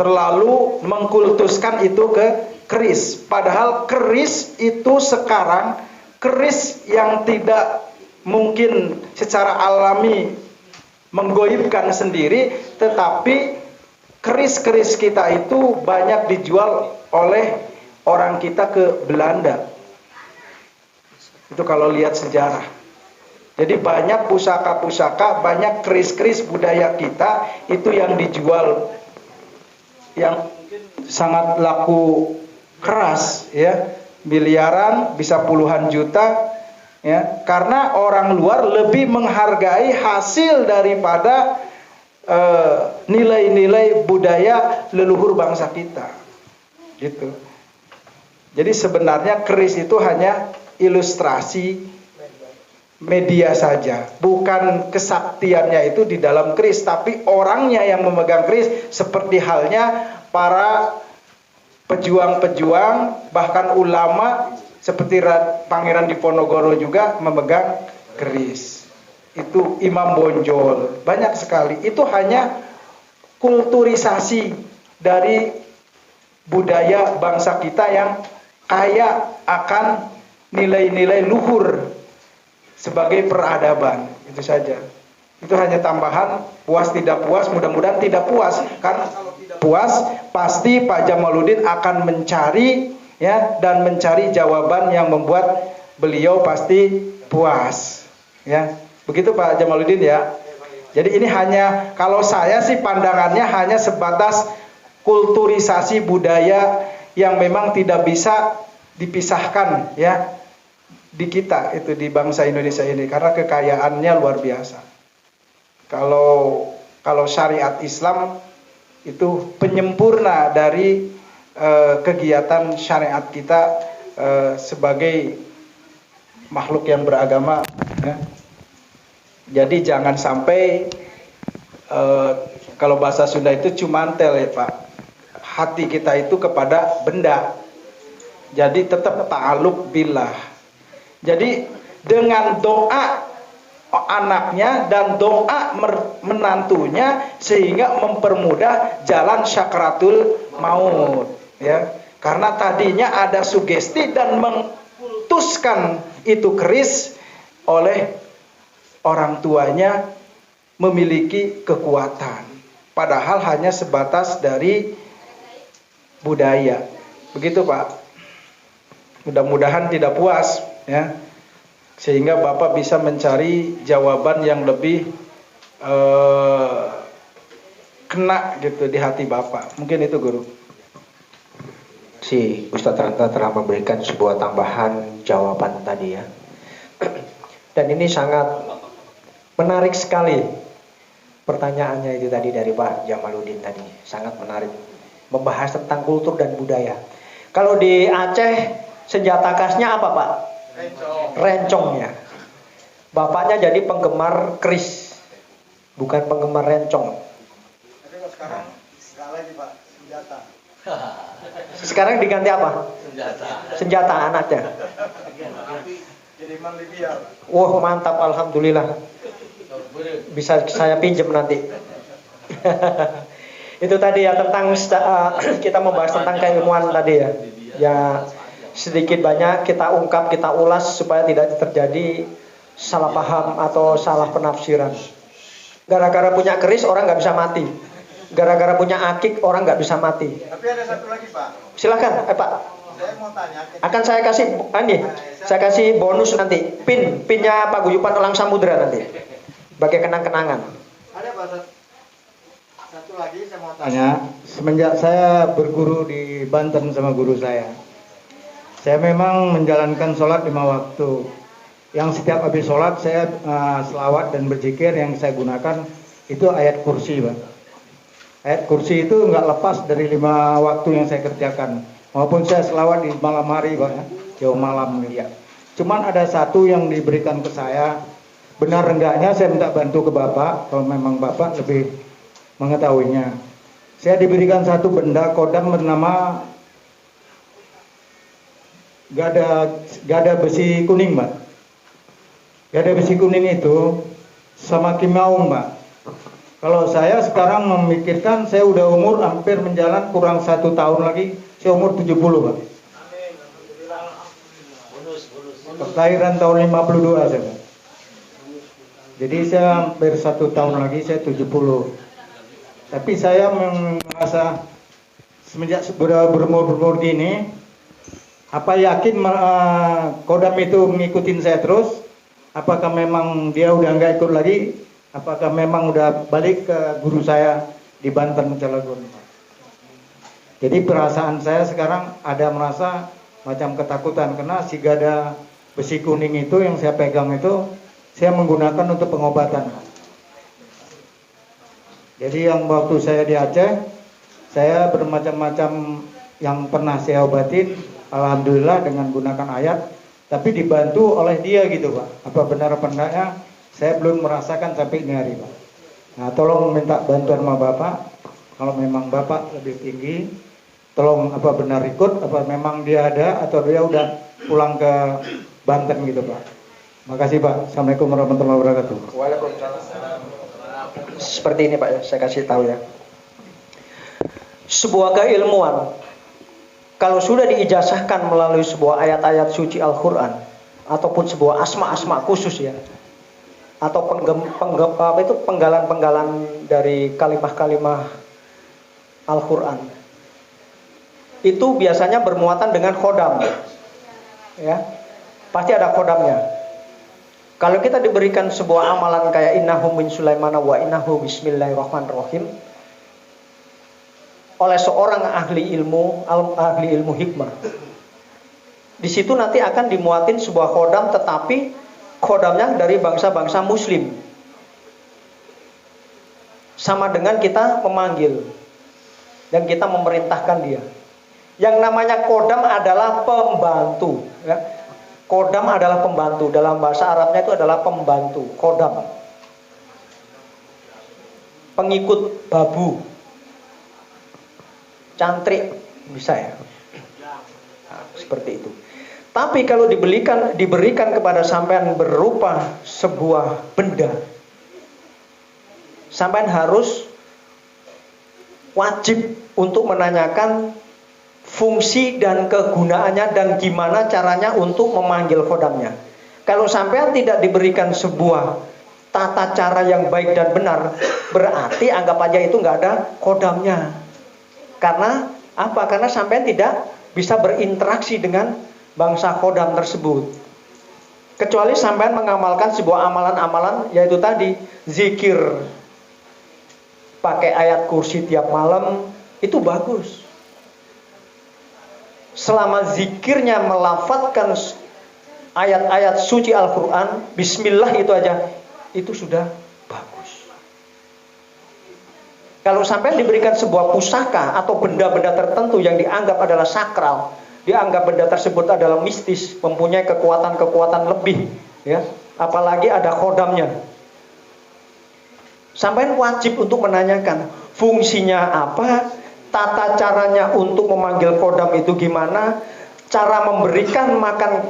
terlalu mengkultuskan itu ke keris. Padahal keris itu sekarang, keris yang tidak mungkin secara alami menggoibkan sendiri, tetapi keris-keris kita itu banyak dijual oleh orang kita ke Belanda. Itu kalau lihat sejarah. Jadi banyak pusaka-pusaka, banyak keris-keris budaya kita itu yang dijual, yang sangat laku keras, ya, miliaran, bisa puluhan juta, ya, karena orang luar lebih menghargai hasil daripada nilai-nilai budaya leluhur bangsa kita, gitu. Jadi sebenarnya keris itu hanya ilustrasi media saja, bukan kesaktiannya itu di dalam keris, tapi orangnya yang memegang keris, seperti halnya para pejuang-pejuang, bahkan ulama seperti Pangeran Diponegoro juga memegang keris. Itu Imam Bonjol, banyak sekali. Itu hanya kulturisasi dari budaya bangsa kita yang kaya akan nilai-nilai luhur sebagai peradaban. Itu saja. Itu hanya tambahan, puas tidak puas, mudah-mudahan tidak puas. Karena kalau tidak puas, pasti Pak Jamaluddin akan mencari, ya, dan mencari jawaban yang membuat beliau pasti puas, ya. Begitu Pak Jamaluddin, ya. Jadi ini hanya, kalau saya sih pandangannya hanya sebatas kulturisasi budaya yang memang tidak bisa dipisahkan, ya, di kita itu, di bangsa Indonesia ini, karena kekayaannya luar biasa. Kalau syariat Islam itu penyempurna dari kegiatan syariat kita sebagai makhluk yang beragama, ya. Jadi jangan sampai kalau bahasa Sunda itu cumantel, ya Pak, hati kita itu kepada benda. Jadi tetap ta'alluq billah. Jadi dengan doa anaknya dan doa menantunya, sehingga mempermudah jalan syakaratul maut, ya. Karena tadinya ada sugesti dan mengkultuskan itu keris oleh orang tuanya memiliki kekuatan, padahal hanya sebatas dari budaya. Begitu Pak. Mudah-mudahan tidak puas, ya, sehingga Bapak bisa mencari jawaban yang lebih kena gitu di hati Bapak. Mungkin itu Guru. Si Ustadz Ranta telah memberikan sebuah tambahan jawaban tadi, ya. Dan ini sangat menarik sekali pertanyaannya itu tadi dari Pak Jamaluddin tadi. Sangat menarik. Membahas tentang kultur dan budaya. Kalau di Aceh senjata khasnya apa Pak? Rencong, ya. Bapaknya jadi penggemar keris, bukan penggemar rencong. Tapi kalau sekarang nggak lagi Pak, senjata. Sekarang diganti apa? Senjata anaknya. Jadi Libya. Wah, mantap, alhamdulillah. Bisa saya pinjam nanti. Itu tadi, ya, tentang kita membahas tentang keilmuan tadi, ya. Ya, sedikit banyak kita ungkap, kita ulas supaya tidak terjadi salah paham atau salah penafsiran. Gara-gara punya keris orang nggak bisa mati. Gara-gara punya akik orang nggak bisa mati. Tapi ada satu lagi Pak. Silakan, Pak. Saya mau tanya. Akan saya kasih, saya kasih bonus nanti. Pinnya Pak Guyupan Elang Samudra nanti. Sebagai kenang-kenangan. Ada Pak, satu lagi saya mau tanya. Semenjak saya berguru di Banten sama guru saya memang menjalankan sholat 5 waktu. Yang setiap habis sholat saya selawat dan berzikir. Yang saya gunakan itu ayat kursi, Pak. Ayat kursi itu nggak lepas dari 5 waktu yang saya kerjakan. Maupun saya selawat di malam hari, Pak, ya, jauh malam, ya. Cuman ada satu yang diberikan ke saya. Benar enggaknya saya minta bantu ke Bapak, kalau memang Bapak lebih mengetahuinya. Saya diberikan satu benda kodam bernama gada besi kuning, Mbak. Gada besi kuning itu sama kimaung, Mbak. Kalau saya sekarang memikirkan, saya udah umur hampir menjalan kurang 1 tahun lagi, saya umur 70, Pak. Kelahiran tahun 52 saya, Pak. Jadi saya hampir 1 tahun lagi, saya 70. Tapi saya merasa semenjak berumur gini, apa yakin Kodam itu ngikutin saya terus? Apakah memang dia udah nggak ikut lagi? Apakah memang udah balik ke guru saya di Banten Cilegon? Jadi perasaan saya sekarang ada merasa macam ketakutan karena si gada besi kuning itu yang saya pegang itu saya menggunakan untuk pengobatan. Jadi yang waktu saya di Aceh, saya bermacam-macam yang pernah saya obatin, alhamdulillah dengan gunakan ayat, tapi dibantu oleh dia gitu, Pak. Apa benar apa enggaknya? Saya belum merasakan sampai ini hari, Pak. Nah, tolong minta bantuan sama Bapak. Kalau memang Bapak lebih tinggi, tolong apa benar ikut, apa memang dia ada atau dia udah pulang ke Banten gitu, Pak. Makasih, Pak. Assalamualaikum warahmatullahi wabarakatuh. Waalaikumsalam. Seperti ini, Pak, ya, saya kasih tahu ya. Sebuah keilmuan kalau sudah diijazahkan melalui sebuah ayat-ayat suci Al-Qur'an ataupun sebuah asma-asma khusus ya, atau penggalan-penggalan dari kalimah-kalimah Al-Qur'an, itu biasanya bermuatan dengan khodam. Ya. Pasti ada khodamnya. Kalau kita diberikan sebuah amalan kayak innahu min Sulaiman wa innahu bismillahirrahmanirrahim oleh seorang ahli ilmu hikmah, di situ nanti akan dimuatin sebuah khodam, tetapi khodamnya dari bangsa-bangsa muslim. Sama dengan kita memanggil dan kita memerintahkan dia. Yang namanya khodam adalah pembantu ya. Khodam adalah pembantu. Dalam bahasa Arabnya itu adalah pembantu. Khodam, pengikut babu, cantrik bisa ya. Nah, seperti itu. Tapi kalau diberikan kepada sampean berupa sebuah benda, sampean harus wajib untuk menanyakan fungsi dan kegunaannya dan gimana caranya untuk memanggil khodamnya. Kalau sampean tidak diberikan sebuah tata cara yang baik dan benar, berarti anggap aja itu nggak ada khodamnya. Karena apa? Karena sampean tidak bisa berinteraksi dengan bangsa khodam tersebut. Kecuali sampean mengamalkan sebuah amalan-amalan, yaitu tadi zikir pakai ayat kursi tiap malam, itu bagus. Selama zikirnya melafadzkan ayat-ayat suci Al-Quran, bismillah itu aja, itu sudah bagus. Kalau sampai diberikan sebuah pusaka atau benda-benda tertentu yang dianggap adalah sakral, dianggap benda tersebut adalah mistis, mempunyai kekuatan-kekuatan lebih, ya, apalagi ada khodamnya, sampai wajib untuk menanyakan fungsinya apa, tata caranya untuk memanggil khodam itu gimana, cara memberikan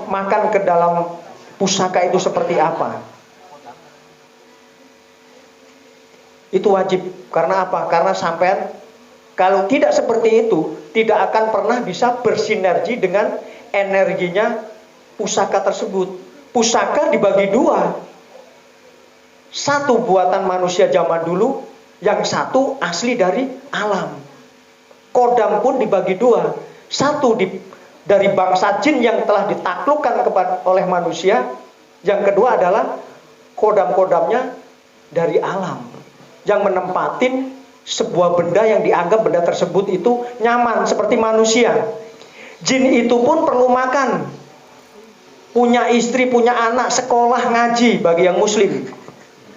makan ke dalam pusaka itu seperti apa. Itu wajib. Karena apa? Karena sampean kalau tidak seperti itu, tidak akan pernah bisa bersinergi dengan energinya pusaka tersebut. Pusaka dibagi dua. Satu buatan manusia zaman dulu, yang satu asli dari alam. Khodam pun dibagi dua. Satu dari bangsa jin yang telah ditaklukkan oleh manusia. Yang kedua adalah khodam-khodamnya dari alam, yang menempatin sebuah benda yang dianggap benda tersebut itu nyaman seperti manusia. Jin itu pun perlu makan, punya istri, punya anak, sekolah, ngaji bagi yang muslim.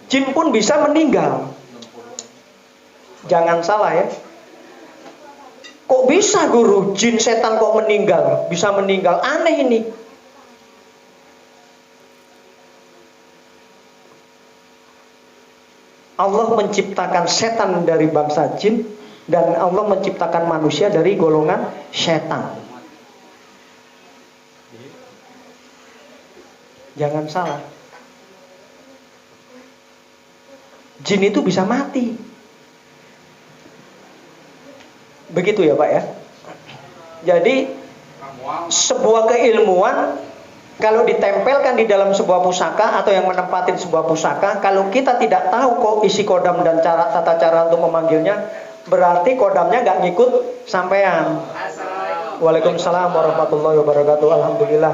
Jin pun bisa meninggal. Jangan salah ya. Kok bisa guru, jin setan kok meninggal? Bisa meninggal, aneh ini. Allah menciptakan setan dari bangsa jin, dan Allah menciptakan manusia dari golongan setan. Jangan salah. jin itu bisa mati. Begitu ya Pak ya. Jadi sebuah keilmuan kalau ditempelkan di dalam sebuah pusaka atau yang menempatin sebuah pusaka, kalau kita tidak tahu kok isi kodam dan tata cara untuk memanggilnya, berarti kodamnya nggak ngikut sampean. Waalaikumsalam warahmatullahi wabarakatuh. Alhamdulillah.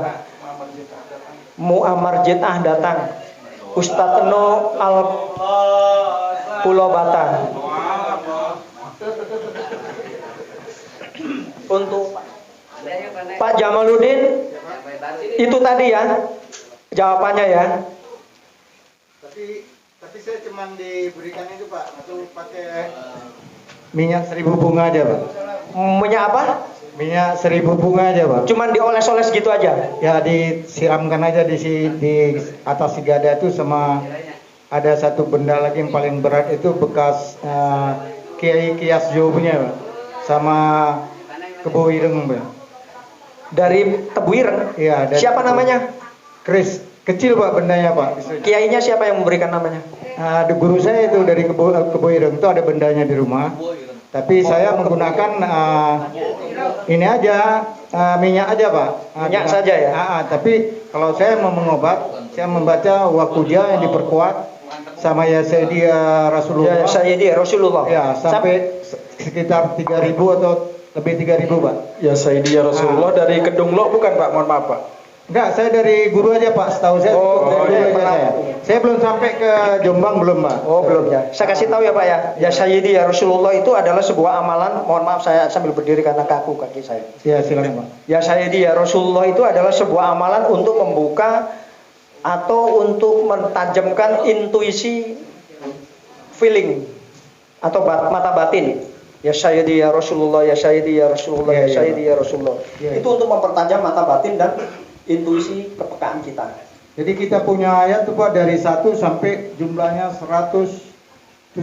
Muammar Jitah datang. Ustadz No Al Pulau Bata. Untuk Pak Jamaluddin, itu tadi ya jawabannya ya. Tapi saya cuma diberikan itu Pak, atau pakai minyak 1000 bunga aja Pak. Minyak apa? Minyak 1000 bunga aja Pak. Cuman dioles-oles gitu aja. Ya disiramkan aja di atas sigada itu, sama ada satu benda lagi yang paling berat itu bekas Kiai Kias Jo punya Pak. Sama Kebo Ireng Pak. Dari Tebuireng? Iya. Siapa namanya? Kris. Kecil Pak bendanya Pak. Kiainya siapa yang memberikan namanya? Ada guru saya itu dari Kebo Ireng itu, ada bendanya di rumah. Tapi saya menggunakan ini aja minyak aja Pak. Minyak saja ya. Tapi kalau saya mau mengobat, saya membaca Wakuja yang diperkuat sama Ya Sayyidi Rasulullah. Ya Sayyidi Rasulullah. Ya sampai sekitar 3.000 atau lebih 3.000 Pak. Ya Sayyidi Rasulullah dari Kedung Lo bukan Pak? Mohon maaf Pak. Enggak, saya dari guru aja Pak, setahu saya. Dari guru aja saya. Saya belum sampai ke Jombang belum Pak. Oh belum ya. Saya kasih tahu ya Pak ya. Ya Sayyidi ya Rasulullah itu adalah sebuah amalan. Mohon maaf saya sambil berdiri karena kaku kaki saya. Ya silakan Pak. Ya Sayyidi ya Rasulullah itu adalah sebuah amalan untuk membuka atau untuk mentajamkan intuisi feeling atau mata batin. Ya Sayyidi ya Rasulullah, ya Sayyidi ya Rasulullah, ya Sayyidi ya Rasulullah. Itu untuk mempertajam mata batin dan intuisi kepekaan kita. Jadi kita punya ayat tuh Pak dari 1 sampai jumlahnya 175.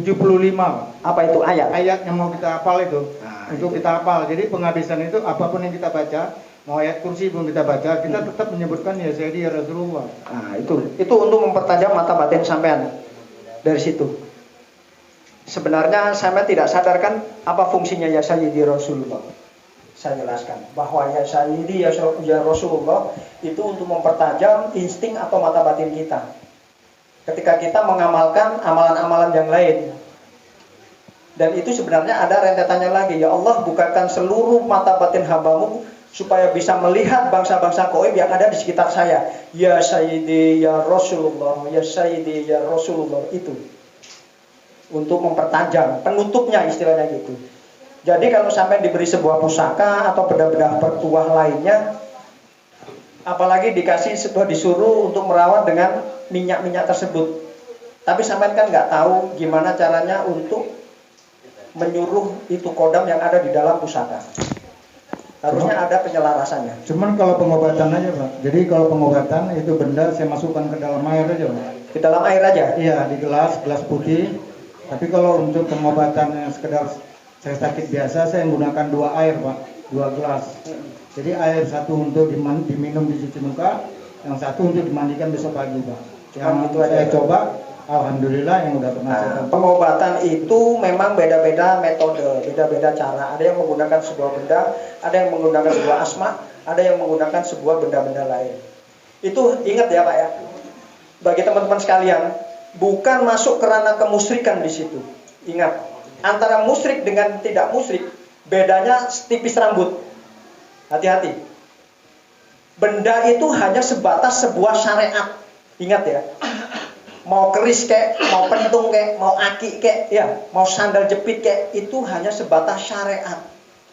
Apa itu ayat? Ayat yang mau kita hafal itu. Untuk kita hafal. Jadi penghabisan itu apapun yang kita baca, mau ayat kursi pun kita baca, kita tetap menyebutkan ya Sayyidi ya Rasulullah. Nah, itu untuk mempertajam mata batin sampean. Dari situ. Sebenarnya saya tidak sadarkan apa fungsinya ya Sayyidi Rasulullah. Saya jelaskan bahwa ya Sayyidi ya Rasulullah itu untuk mempertajam insting atau mata batin kita. Ketika kita mengamalkan amalan-amalan yang lain. Dan itu sebenarnya ada rentetannya lagi. Ya Allah, bukakan seluruh mata batin hambamu supaya bisa melihat bangsa-bangsa Goib yang ada di sekitar saya. Ya Sayyidi ya Rasulullah, ya Sayyidi ya Rasulullah, itu untuk mempertajam, penutupnya istilahnya gitu. Jadi kalau sampai diberi sebuah pusaka atau benda-benda bertuah lainnya, apalagi disuruh untuk merawat dengan minyak-minyak tersebut, tapi sampai kan nggak tahu gimana caranya untuk menyuruh itu kodam yang ada di dalam pusaka. Harusnya ada penyelarasannya. Cuman kalau pengobatan aja Pak. Jadi kalau pengobatan itu benda saya masukkan ke dalam air aja Pak. Di dalam air aja? Iya, di gelas putih. Tapi kalau untuk pengobatan yang sekedar saya sakit biasa, saya menggunakan 2 air Pak, 2 gelas. Jadi air satu untuk diminum dicuci muka, yang satu untuk dimandikan besok pagi Pak. Yang itu saya coba, alhamdulillah yang udah pernah saya coba. Pengobatan itu memang beda-beda metode, beda-beda cara. Ada yang menggunakan sebuah benda, ada yang menggunakan sebuah asma, ada yang menggunakan sebuah benda-benda lain. Itu ingat ya Pak ya. Bagi teman-teman sekalian, bukan masuk ke ranah kemusyrikan di situ. Ingat, antara musyrik dengan tidak musyrik bedanya tipis rambut. Hati-hati. Benda itu hanya sebatas sebuah syariat. Ingat ya. Mau keris kek, mau pentung kek, mau aki kek, ya, mau sandal jepit kek, itu hanya sebatas syariat.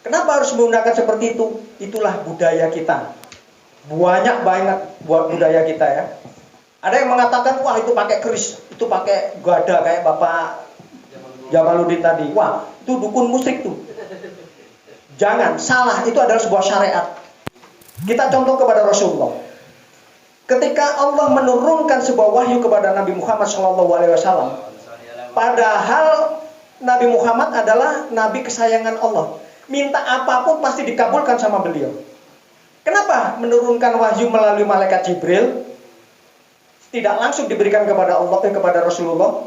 Kenapa harus menggunakan seperti itu? Itulah budaya kita. Banyak banget buat budaya kita ya. Ada yang mengatakan, wah itu pakai keris, itu pakai gada kayak Bapak Jamaluddin tadi. Wah, itu dukun musyrik tuh. Jangan, salah, itu adalah sebuah syariat. Kita contoh kepada Rasulullah. Ketika Allah menurunkan sebuah wahyu kepada Nabi Muhammad SAW, padahal Nabi Muhammad adalah Nabi kesayangan Allah. Minta apapun pasti dikabulkan sama beliau. Kenapa menurunkan wahyu melalui malaikat Jibril? Tidak langsung diberikan kepada Allah kepada Rasulullah.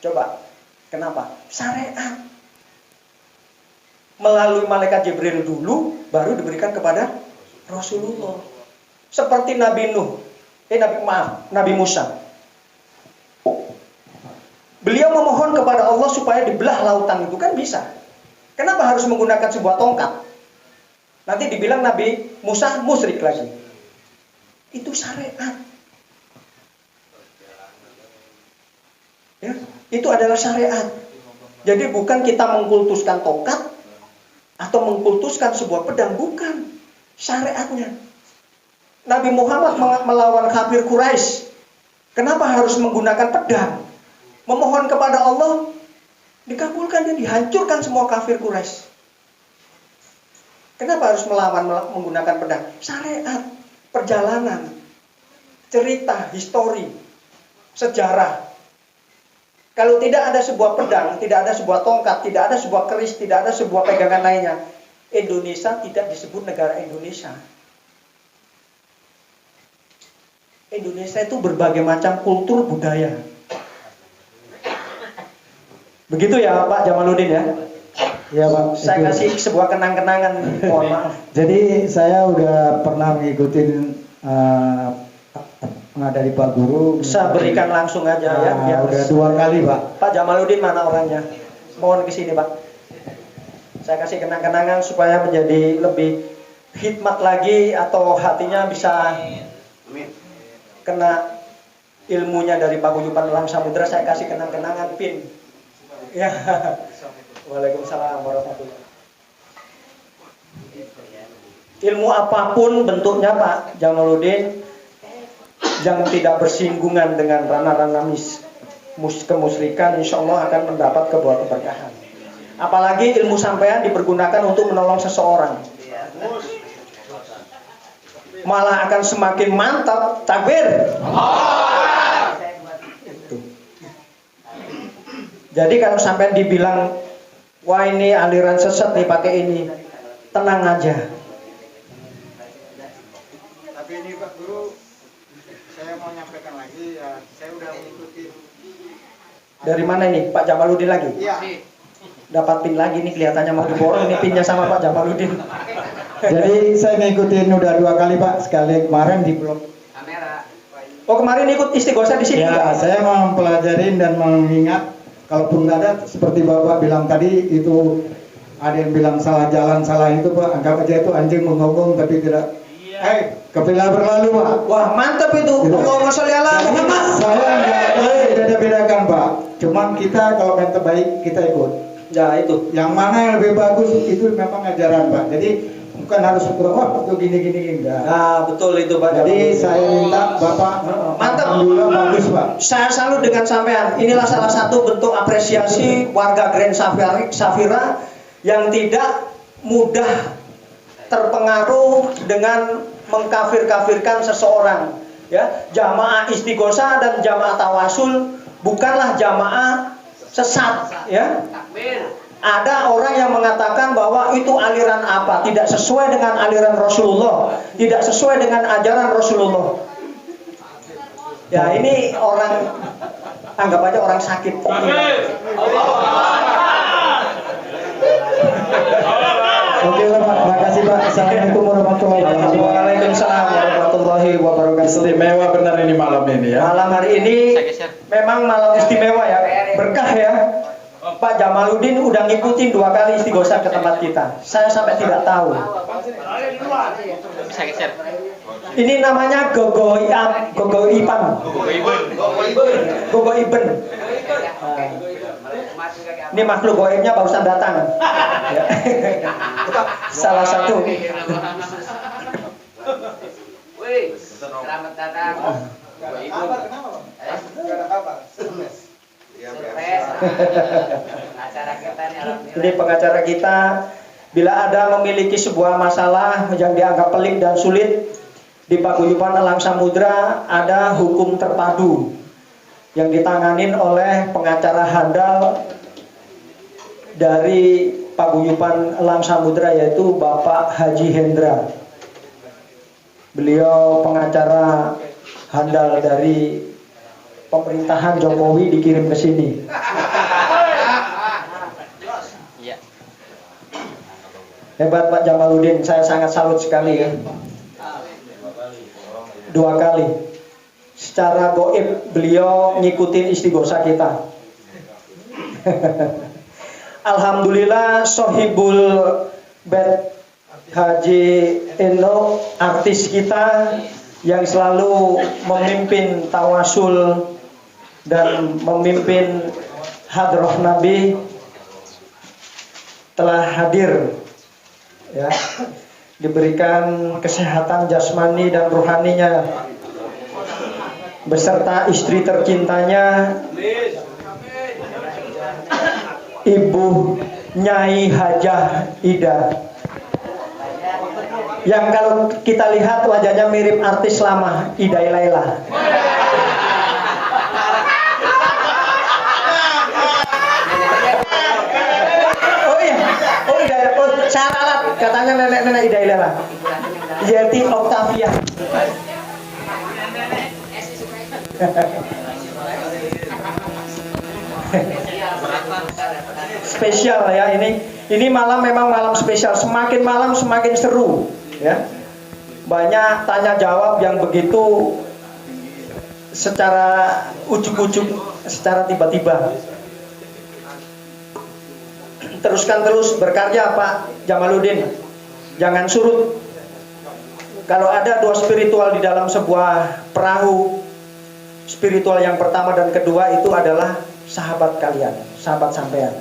Coba, kenapa? Syariat. Melalui malaikat Jibril dulu, baru diberikan kepada Rasulullah. Seperti Nabi Nabi Musa. Beliau memohon kepada Allah supaya dibelah lautan itu kan bisa. Kenapa harus menggunakan sebuah tongkat? Nanti dibilang Nabi Musa musyrik lagi. Itu syariat. Ya, itu adalah syariat. Jadi bukan kita mengkultuskan tongkat atau mengkultuskan sebuah pedang, bukan. Syariatnya. Nabi Muhammad melawan kafir Quraisy. Kenapa harus menggunakan pedang? Memohon kepada Allah, dikabulkan dan dihancurkan semua kafir Quraisy. Kenapa harus melawan menggunakan pedang? Syariat, perjalanan, cerita, histori, sejarah. Kalau tidak ada sebuah pedang, tidak ada sebuah tongkat, tidak ada sebuah keris, tidak ada sebuah pegangan lainnya, Indonesia tidak disebut negara Indonesia. Indonesia itu berbagai macam kultur budaya. Begitu ya Pak Jamaluddin ya? Ya Pak. Saya kasih sebuah kenang-kenangan, mohon maaf. Jadi saya udah pernah mengikuti dari Pak Guru. Saya berikan langsung aja ya. Udah 2 kali Pak. Pak Jamaluddin mana orangnya? Mohon ke sini Pak. Saya kasih kenang-kenangan supaya menjadi lebih hikmat lagi atau hatinya bisa kena ilmunya dari Paguyuban Elang Samudra. Saya kasih kenang-kenangan pin. Ya. Waalaikumsalam warahmatullahi. Ilmu apapun bentuknya Pak Jamaluddin yang tidak bersinggungan dengan ranah-ranah kemusyrikan, insya Allah akan mendapat kebuah keberkahan. Apalagi ilmu sampean dipergunakan untuk menolong seseorang, malah akan semakin mantap. Takbir. Jadi kalau sampai dibilang, wah ini aliran sesat nih pakai ini, tenang aja. Tapi ini Pak Guru, saya mau nyampaikan lagi ya, saya udah mengikuti. Dari mana ini? Pak Jamaluddin lagi? Iya. Dapat pin lagi nih, kelihatannya mau diborong ini pinnya sama Pak Jamaluddin. Jadi saya ngikutin udah 2 kali Pak, sekali kemarin di blog. Oh kemarin ikut istighosah di sini? Ya, saya mau mempelajarin dan mengingat. Kalaupun nggak ada, seperti Bapak bilang tadi, itu ada yang bilang salah jalan, salah itu Pak. Anggap aja itu anjing menggonggong tapi tidak. Kepila berlalu Pak. Wah mantap itu. Allahumma sholli ala Muhammad. Saya nggak beda-bedakan Pak. Cuman kita kalau main terbaik kita ikut. Ya itu. Yang mana yang lebih bagus itu memang ajaran Pak. Jadi bukan harus itu gini-gini enggak. Nah betul itu Pak. Jadi saya minta Bapak. Mantap. Alhamdulillah bagus Pak. Saya salut dengan sampean. Inilah salah satu bentuk apresiasi warga Grand Safira yang tidak mudah terpengaruh dengan mengkafir-kafirkan seseorang. Ya, jamaah istighosah dan jamaah tawasul bukanlah jamaah sesat. Ya. Ada orang yang mengatakan bahwa itu aliran apa, tidak sesuai dengan aliran Rasulullah, tidak sesuai dengan ajaran Rasulullah. Ya ini orang, anggap aja orang sakit. Oke Pak, makasih Pak. Assalamualaikum warahmatullahi wabarakatuh. Waalaikumsalam warahmatullahi wabarakatuh. Istimewa benar ini malam ini ya. Malam hari ini memang malam istimewa ya, berkah ya. Pak Jamaluddin udah ngikutin 2 kali istighosah ke tempat kita. Saya sampai tidak tahu. Ini namanya Gogo Ipan. Gogo Iben. Ini makhluk goibnya barusan datang. Ya. Salah satu. Selamat datang. Ini pengacara kita. Bila ada memiliki sebuah masalah yang dianggap pelik dan sulit, di Paguyuban Elang Samudra ada hukum terpadu yang ditanganin oleh pengacara handal dari Paguyuban Elang Samudra, yaitu Bapak Haji Hendra. Beliau pengacara handal dari pemerintahan Jokowi, dikirim ke sini. Hebat Pak Jamaluddin, saya sangat salut sekali ya. 2 kali secara goib beliau ngikutin istighosah kita. Alhamdulillah Sohibul Bet Haji Eno, artis kita yang selalu memimpin tawasul dan memimpin hadroh Nabi, telah hadir ya, diberikan kesehatan jasmani dan rohaninya beserta istri tercintanya Ibu Nyai Hajah Ida, yang kalau kita lihat wajahnya mirip artis lama Ida Laila. Saya ralat, katanya nenek-nenek Ida Laila. Yeti Octavia. Spesial ya ini malam, memang malam spesial. Semakin malam semakin seru ya. Banyak tanya jawab yang begitu secara ujuk-ujuk, secara tiba-tiba. Teruskan terus berkarya Pak Jamaluddin, jangan surut. Kalau ada 2 spiritual di dalam sebuah perahu, spiritual yang pertama dan kedua itu adalah sahabat kalian, sahabat sampean.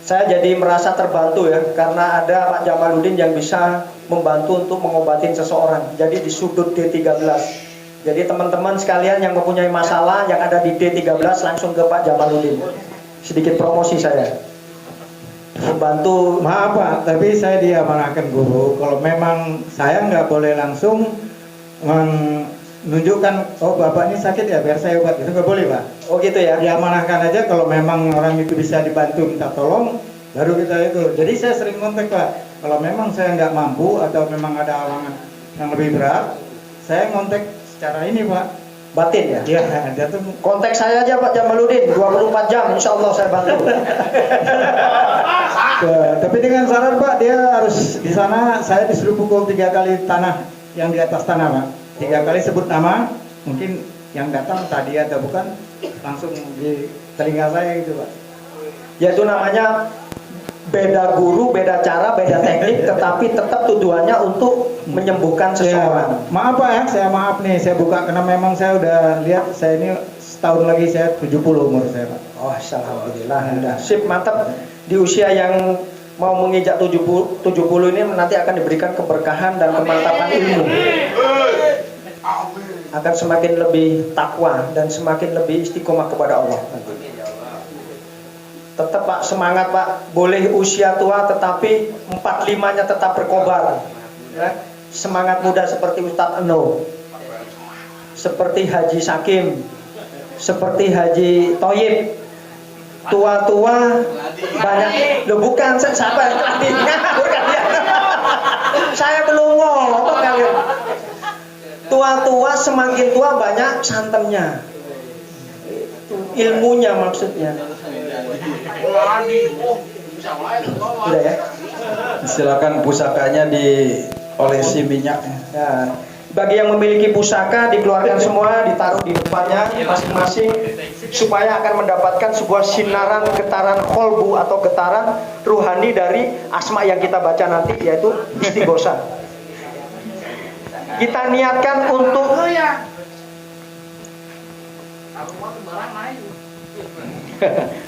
Saya jadi merasa terbantu ya, karena ada Pak Jamaluddin yang bisa membantu untuk mengobatin seseorang. Jadi di sudut D13. Jadi teman-teman sekalian yang mempunyai masalah yang ada di D13 langsung ke Pak Jamaluddin. Sedikit promosi saya. Membantu. Maaf Pak, tapi saya diamanahkan guru, kalau memang saya nggak boleh langsung menunjukkan, oh bapak ini sakit ya biar saya obat, itu nggak boleh Pak. Oh gitu ya. Diamanahkan aja, kalau memang orang itu bisa dibantu minta tolong, baru kita itu. Jadi saya sering kontak Pak, kalau memang saya nggak mampu atau memang ada halangan yang lebih berat, saya kontak secara ini Pak. Batin ya? Iya, dia tuh kontak saya aja Pak Jamaluddin 24 jam, insya Allah saya bantu. Tapi dengan syarat Pak, dia harus di sana, saya disuruh pukul 3 kali tanah yang di atas tanah Pak. 3 kali sebut nama, mungkin yang datang tadi atau bukan, langsung di telinga saya gitu Pak. Yaitu namanya beda guru, beda cara, beda teknik, tetapi tetap tujuannya untuk menyembuhkan seseorang. Ya, maaf Pak ya, saya maaf nih, saya buka karena memang saya udah lihat, saya ini setahun lagi saya 70 umur saya Pak. Oh, alhamdulillah, udah sip, mantap. Di usia yang mau menginjak 70 ini nanti akan diberikan keberkahan dan kemantapan ilmu. Akan semakin lebih takwa dan semakin lebih istiqomah kepada Allah. Tetap Pak, semangat Pak. Boleh usia tua tetapi 45-nya tetap berkobar ya. Semangat muda seperti Ustadz Eno, seperti Haji Sakim, seperti Haji Toyib. Tua-tua banyak. Loh bukan, siapa yang pelatihnya? Bukan dia. Saya belum ngomong kalian. Tua-tua semakin tua banyak santannya. Ilmunya maksudnya. Udah ya. Silakan pusakanya diolesi minyak. Nah, bagi yang memiliki pusaka dikeluarkan semua, ditaruh di depannya masing-masing supaya akan mendapatkan sebuah sinaran getaran kolbu atau getaran ruhani dari asma yang kita baca nanti, yaitu istighosah. Kita niatkan untuk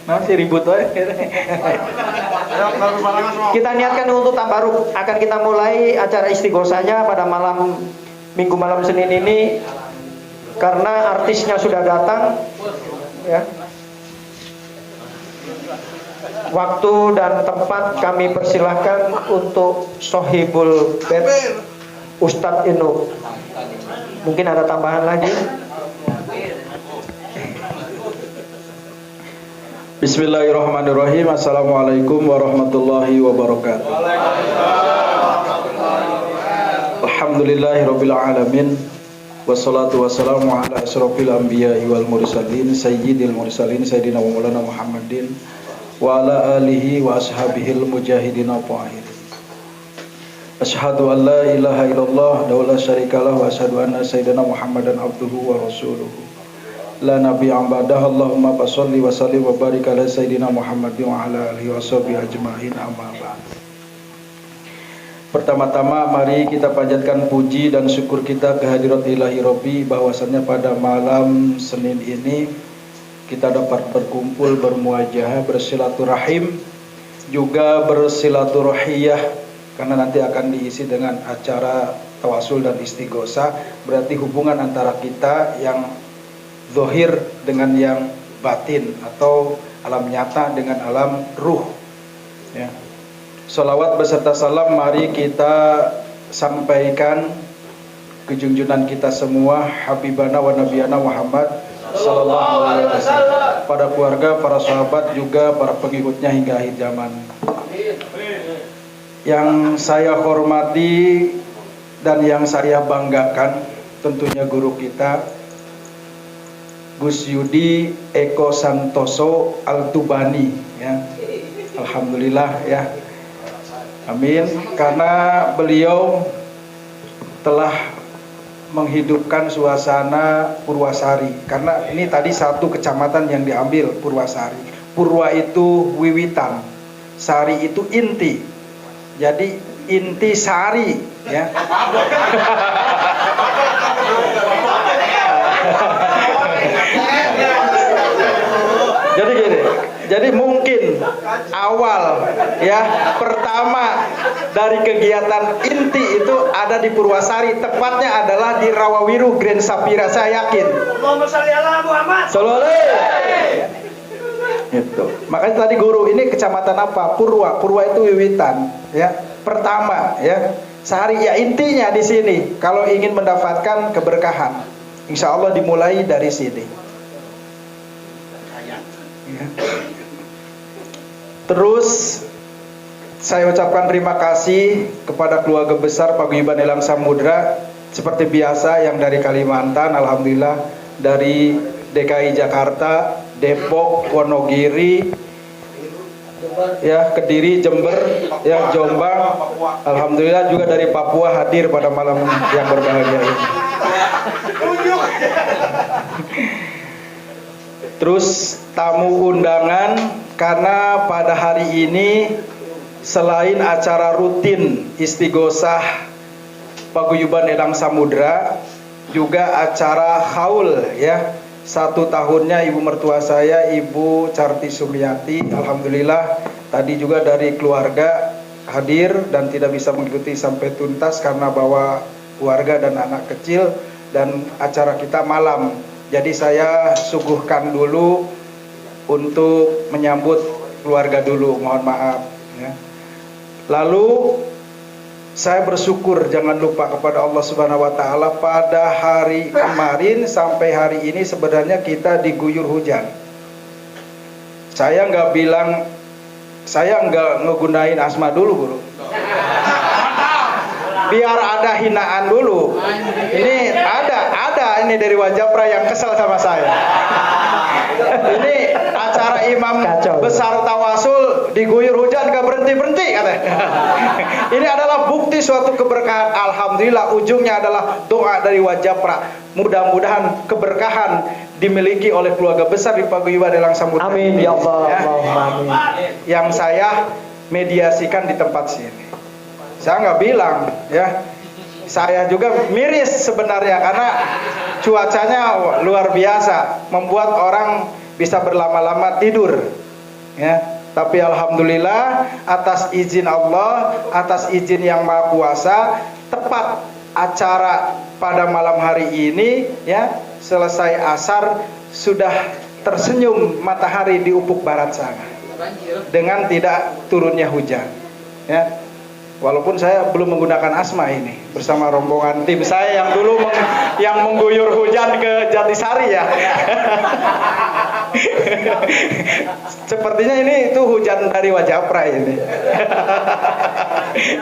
masih ribut woy. Kita niatkan untuk tabaruk. Akan kita mulai acara istighosahnya pada Minggu malam Senin ini, karena artisnya sudah datang ya. Waktu dan tempat kami persilahkan untuk Sohibul Bet Ustadz Eno. Mungkin ada tambahan lagi. Bismillahirrahmanirrahim. Assalamualaikum warahmatullahi wabarakatuh. Alhamdulillahirabbil alamin. Wassalatu wassalamu ala asyrofil anbiya'i wal mursalin sayyidil mursalin sayyidina wa maulana Muhammadin wa ala alihi wa ashabihil mujahidin al-fahirin. Asyhadu an la ilaha illallah wa la syarikalah wa asyhadu anna sayyidina Muhammadan abduhu wa rasuluhu. La nabiyya ba'dahu. Allahumma shalli wa sallim wa barik ala sayyidina Muhammadin wa ala alihi washabihi ajmain, amma ba'd. Pertama-tama mari kita panjatkan puji dan syukur kita kehadirat ilahi Rabbi, bahwasannya pada malam Senin ini kita dapat berkumpul, bermuajahah, bersilaturahim, juga bersilaturahiyah, karena nanti akan diisi dengan acara tawasul dan istighosah. Berarti hubungan antara kita yang zahir dengan yang batin, atau alam nyata dengan alam ruh, ya. Salawat beserta salam mari kita sampaikan ke junjungan kita semua, Habibana wa Nabiyana Muhammad sallallahu alaihi wasallam, pada keluarga, para sahabat, juga para pengikutnya hingga akhir zaman. Yang saya hormati dan yang saya banggakan tentunya guru kita Gus Yudi Eko Santoso Altubani, ya. Alhamdulillah, ya. Amin. Karena beliau telah menghidupkan suasana Purwasari. Karena ini tadi satu kecamatan yang diambil, Purwasari. Purwa itu wiwitan, Sari itu inti. Jadi inti sari, ya. Jadi gini, jadi mungkin awal, ya, pertama dari kegiatan inti itu ada di Purwasari, tepatnya adalah di Rawawiru Grand Sapira, saya yakin. Allahumma shalli ala Muhammad. Itu. Makanya tadi guru, ini kecamatan apa? Purwa. Purwa itu wiwitan, ya. Pertama, ya. Sari, ya, intinya di sini. Kalau ingin mendapatkan keberkahan, insya Allah dimulai dari sini. Ya. Terus saya ucapkan terima kasih kepada keluarga besar Paguyuban Elang Samudra, seperti biasa yang dari Kalimantan, alhamdulillah, dari DKI Jakarta, Depok, Wonogiri, ya, Kediri, Jember, ya, Jombang, alhamdulillah juga dari Papua hadir pada malam yang berbahagia ini. Terus tamu undangan, karena pada hari ini selain acara rutin istighosah Paguyuban Elang Samudra, juga acara haul, ya. 1 tahunnya ibu mertua saya, Ibu Carti Sumiati, alhamdulillah tadi juga dari keluarga hadir dan tidak bisa mengikuti sampai tuntas karena bawa keluarga dan anak kecil, dan acara kita malam. Jadi saya suguhkan dulu untuk menyambut keluarga dulu, mohon maaf, ya. Lalu saya bersyukur, jangan lupa, kepada Allah Subhanahu wa taala, pada hari kemarin sampai hari ini sebenarnya kita diguyur hujan. Saya nggak ngegunain asma dulu, guru. Biar ada hinaan dulu. Ini ada ini dari Wajapra yang kesel sama saya. Ini acara imam besar tawasul diguyur hujan gak berhenti-berhenti katanya. Ini adalah bukti suatu keberkahan. Alhamdulillah, ujungnya adalah doa dari Wajapra. Mudah-mudahan keberkahan dimiliki oleh keluarga besar di Paguyuban Elang Samudra. Amin ya Allah. Ya. Amin. Yang saya mediasikan di tempat sini. Saya nggak bilang, ya. Saya juga miris sebenarnya karena cuacanya luar biasa, membuat orang bisa berlama-lama tidur, ya. Tapi alhamdulillah atas izin Allah, atas izin yang Maha Kuasa, tepat acara pada malam hari ini, ya, selesai asar sudah tersenyum matahari di ufuk barat sana dengan tidak turunnya hujan, ya. Walaupun saya belum menggunakan asma ini bersama rombongan tim saya yang dulu yang mengguyur hujan ke Jatisari, ya. Sepertinya ini itu hujan dari Wajapra ini.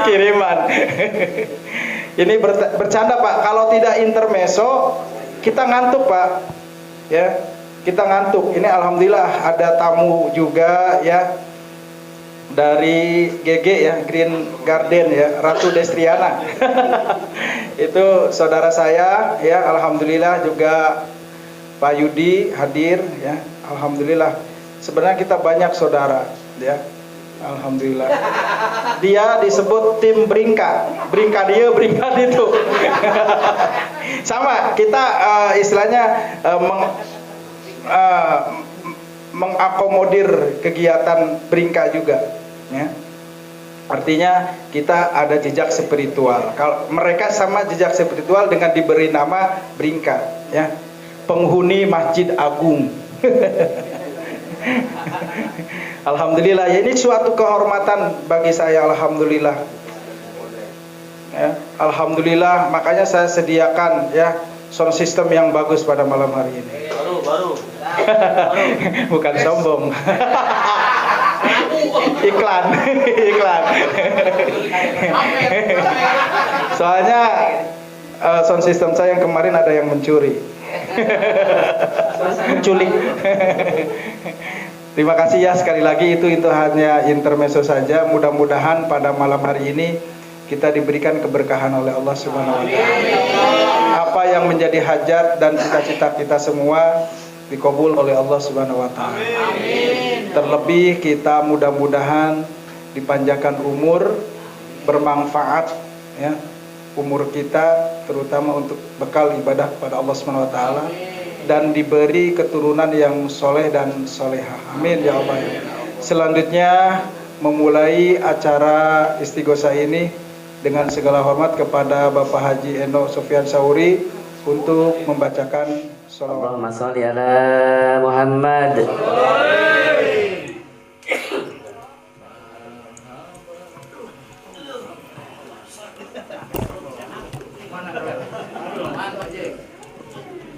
Kiriman. Ini bercanda, Pak. Kalau tidak intermezzo kita ngantuk, Pak. Ya, kita ngantuk. Ini alhamdulillah ada tamu juga, ya. dari GG ya, Green Garden ya, Ratu Destriana. Itu saudara saya ya, alhamdulillah. Juga Pak Yudi hadir ya, alhamdulillah. Sebenarnya kita banyak saudara ya, alhamdulillah. Dia disebut tim Bringka, Bringka dia, Bringka itu. Sama kita istilahnya mengakomodir kegiatan Bringka juga ya. Artinya kita ada jejak spiritual. Kalau mereka sama jejak spiritual dengan diberi nama Bringka ya, penghuni Masjid Agung. Alhamdulillah ya, ini suatu kehormatan bagi saya, alhamdulillah ya, alhamdulillah. Makanya saya sediakan ya sound system yang bagus pada malam hari ini. Baru. Bukan sombong. iklan. Soalnya sound system saya yang kemarin ada yang mencuri. Menculik. Terima kasih ya sekali lagi, itu hanya intermezzo saja. Mudah-mudahan pada malam hari ini kita diberikan keberkahan oleh Allah Subhanahu wa taala. Apa yang menjadi hajat dan cita-cita kita semua dikabul oleh Allah Subhanahu wa taala. Terlebih kita mudah-mudahan dipanjangkan umur, bermanfaat ya umur kita, terutama untuk bekal ibadah pada Allah Subhanahu wa taala, dan diberi keturunan yang soleh dan solehah. Amin ya Allah. Selanjutnya memulai acara istighosah ini dengan segala hormat kepada Bapak Haji Eno Sofyan Sauri untuk membacakan sholawat. Allahumma sholli ala Muhammad.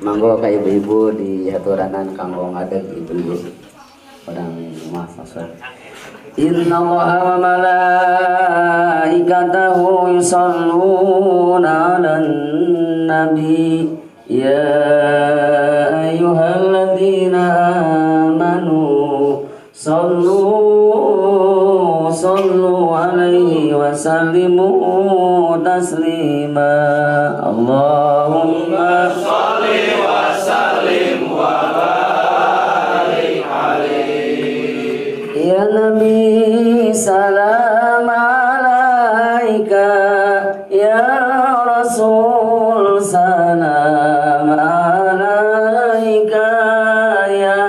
Manggo ka ibu-ibu di aturanan kanggo ngadeg ibu-ibu orang rumah sasar. Inna Allaha wa malaikatahu yusholluna 'alan nabi ya ayyuhalladzina amanu sallu alaihi wa sallimu taslima. Allahumma sholli wa sallim wa barik alaihi. Ya Nabi salam alaika, ya Rasul salam alaika, ya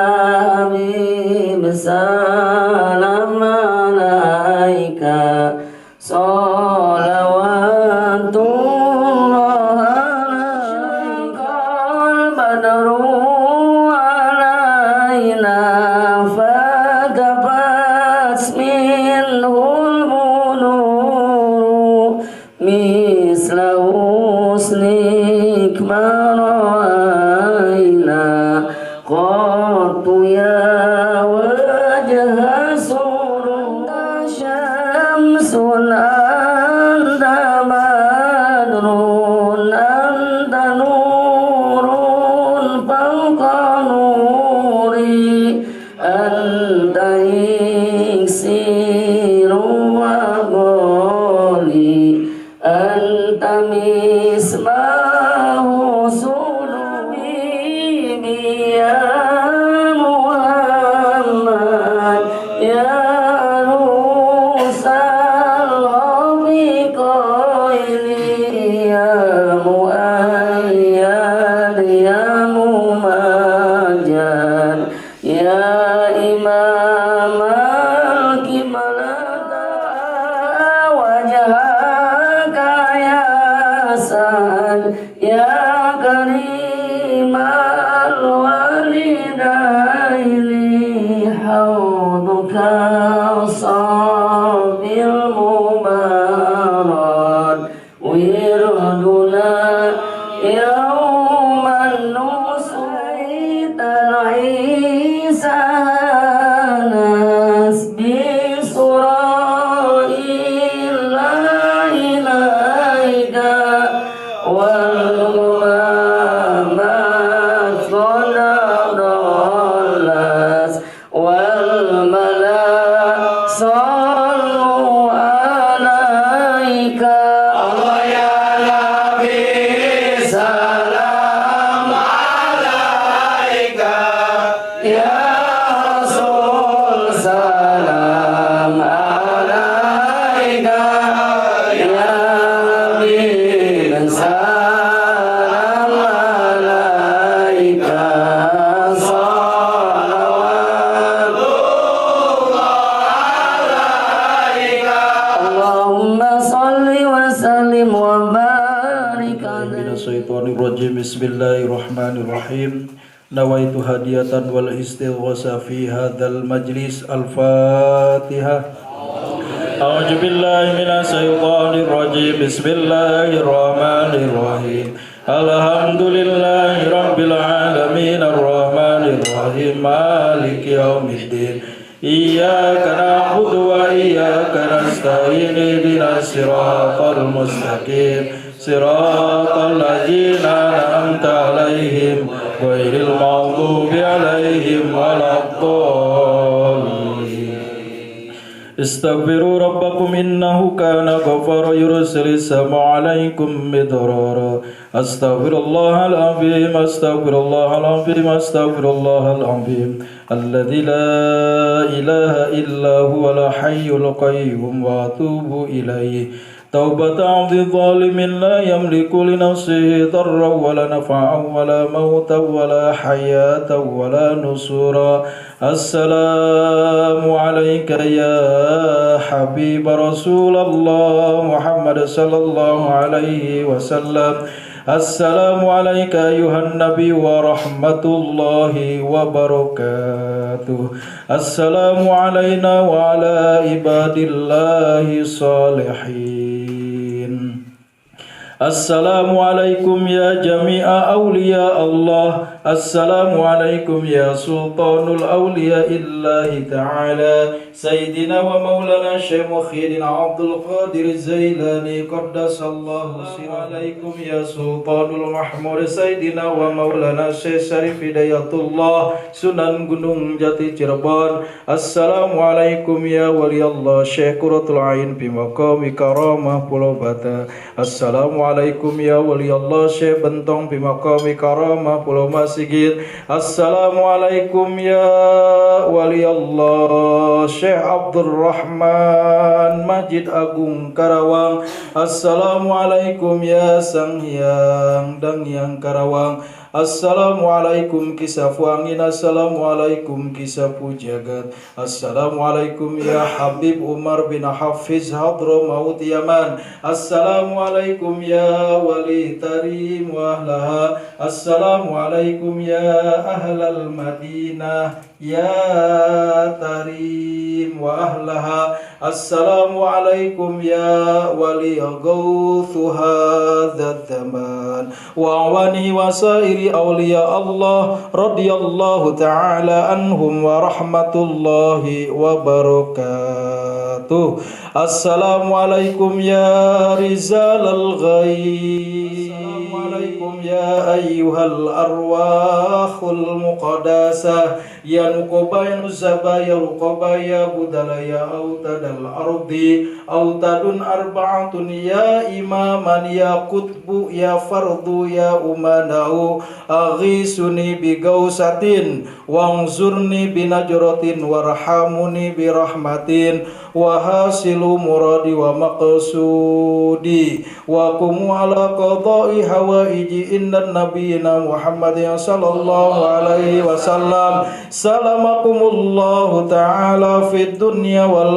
Habib salam alaika. Wal malak الرجيم بسم الله الرحمن الرحيم نويت هدية والاستغاثة في هذا المجلس الفاتحة أعوذ بالله من الشيطان الرجيم بسم الله الرحمن الرحيم الحمد لله رب العالمين الرحمن الرحيم مالك يوم الدين إياك نعبد وإياك نستعين اهدنا الصراط المستقيم صراط الذين أنعمت عليهم غير المغضوب عليهم ولا الضالين استغفروا ربكم إنه كان غفارا يرسل السماء عليكم مدرارا أستغفر الله العظيم أستغفر الله العظيم أستغفر الله العظيم الذي لا إله إلا هو الحي القيوم وأتوب إليه توبة عبد الظالم لا يملك لنفسه ضرا ولا نفعا ولا موتا ولا حياة ولا نصورا السلام عليك يا حبيب رسول الله محمد صلى الله عليه وسلم السلام عليك أيها النبي ورحمة الله وبركاته السلام علينا وعلى عباد الله الصالحين السلام عليكم يا جميع أولياء الله السلام عليكم يا سلطان الأولياء الله تعالى سيدنا ومولانا شيخ مخيدنا عبد القادر الزيلاني قدس الله سره عليكم يا سلطان المحمود سيدنا ومولانا شيخ شريف هداية الله سنن Gunung Jati Cirebon السلام عليكم يا ولي الله شيخ قرة العين بمقام كرامة Pulau Bata السلام عليكم يا ولي الله شيخ Bentong بمقام كرامة Pulau Masigit السلام عليكم يا ولي الله Syekh Abdul Rahman Majid Agung Karawang Assalamualaikum ya Sang Hyang dan Yang Karawang Assalamualaikum Kisafu Angin Assalamualaikum Kisafu Jagat Assalamualaikum ya Habib Umar bin Hafiz Hadramaut Yaman Assalamualaikum ya Wali Tarim wa ahlaha Assalamualaikum ya Ahlal Madinah ya Tarim wa ahlaha Assalamualaikum ya Wali Gawthu hadzal zaman wa awani wa sairi awliya Allah radhiyallahu ta'ala anhum wa rahmatullahi wa barakatuh Assalamualaikum ya Rizal al-Ghaib Assalamualaikum ya ayyuhal arwahul muqaddasah ya nuqaba ya nuzaba ya ruqaba ya budala ya autadal ardi autadun arba'atun ya imaman ya qutbu ya fardu ya umanau aghisuni bi gausatin wangzurni bi najratin warhamuni bi rahmatin wa hasilu muradi wa maqsudi wa kum ala qada'i hawaiji inna nabiyina Muhammadin sallallahu alaihi wasallam salamakumullahu ta'ala fid dunya wal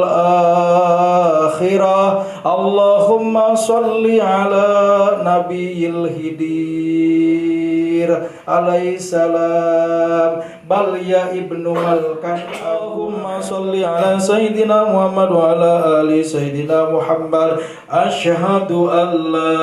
akhirah Allahumma salli ala nabiyil hidir alaihi salam bal ya ibnu malkan Allahumma salli ala sayyidina Muhammad wa ala ali sayyidina Muhammad asyhadu an la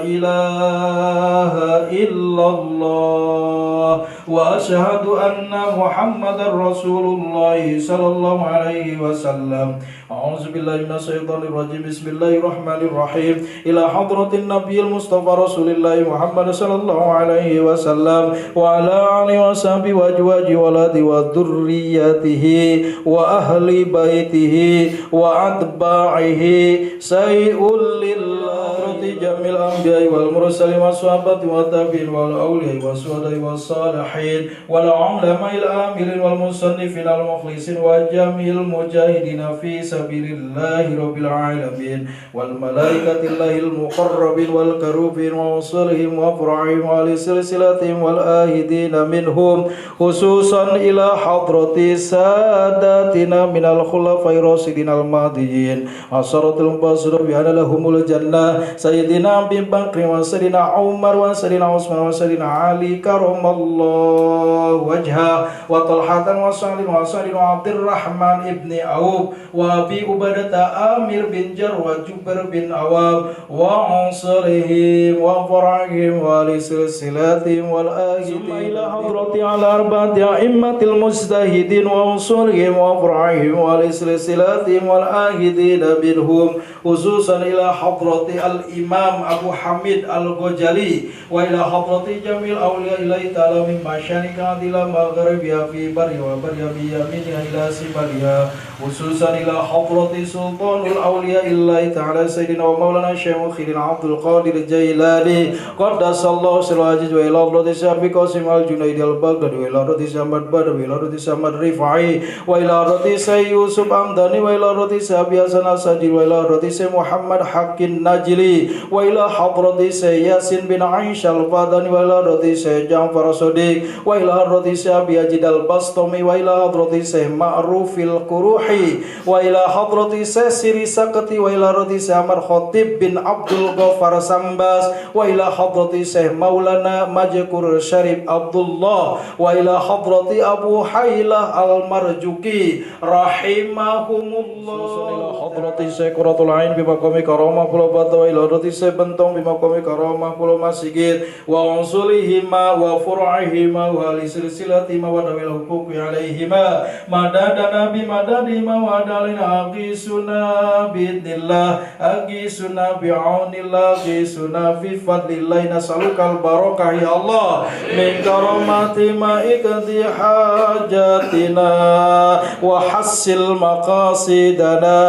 ilaha illallah wa asyhadu anna Muhammadar Rasulullah sallallahu alaihi wasallam a'udzu billahi minasyaitonir rajim bismillahirrahmanirrahim ila hadratin nabiyil mustafa rasulillah Muhammad sallallahu alaihi wasallam wa ala alihi wa sahbihi wa azwaji waladi wa dzurriyyatihi wa ahli baitihi wa atba'ihi sayyul lillahi jamil anbiya'i wal mursalin was sahabati wa tabi'in wal awliya'i was suhada'i was salihin wal ulama'il amilin wal musannifin al mukhlisin wa jamil mujahidin fi sabilillahi rabbil alamin wal malaikatillahil muqarrabin wal karubin wa wasalihim wa afra'ihim wa li silsilatihim wal ahidin minhum khususan ila hadrati sadatina minal khulafai rasidin al mahdiyyin asaratul basra bi lahumul jannah sayyid Sayyidina Abi Bakr wa Sayyidina Umar wa Sayyidina Utsman wa Sayyidina Ali karamallahu wajha wa Talhatan wa Sayyidina Abdurrahman ibni Auf wa Abi Ubadah Amir bin Jarr wa Jubair bin Awam wa ansarihim wa farahim wa li silsilatihim wal aghidin ila hadrati ala arba'ati a'immatil mujtahidin wa usulihim wa farahim wa li silsilatihim wal aghidin minhum khususan ila hadrati al-imam Abu Hamid al-Ghazali wa ila hadrati jamil awliya ilahi ta'ala min masyanika adila maghribiya fi bari wa bari bi yaminina ila sibaliya khususan ila hadrati sultanul awliya ilahi ta'ala sayyidina wa maulana syaikhina Abdul Qadir Jailani qaddasallahu sirrahu wa ila hadrati Syarif Qasim al-Junaidi al-Baghdadi wa ila hadrati Samad Badawi wa ila hadrati Samad Rifai wa ila hadrati Sayyid Yusuf Amdani wa ila hadrati Sabi Hasan Asadi wa ila hadrati Sayyid Muhammad Hakim Najli wa ila hadrati Sayyid Yasin bin Aisyah al-Fadani wa ila hadrati Sayyid Ja'far Shadiq wa ila hadrati Sayyid Abi Yazid al-Bastami wa ila hadrati Sayyid Ma'rufil Quruhi wa ila hadrati Sayyid Siri Sakati wa ila hadrati Sayyid Amar Khatib bin Abdul Ghaffar Sambas wa ila hadrati Sayyid Maulana Majkur Syarif Abdullah wa ila hadrati Abu Hailah al-Marjuki rahimahumullah ila hadrati Sayyid Quratul Ain bi maqami karamah Pulau Batu wa ila hadrati Sayyid Bentong bi maqami karamah Pulau Masigit wa unsulihima wa fur'ihima wa li silsilatima wa dawil huquqi alaihima madadana bi madadima wa dalina aqisuna bi'idnillah aqisuna bi'aunillah aqisuna fi fadlillah nasalukal barakah ya Allah min karamati ma'ikati hajatina wa hassil maqasidana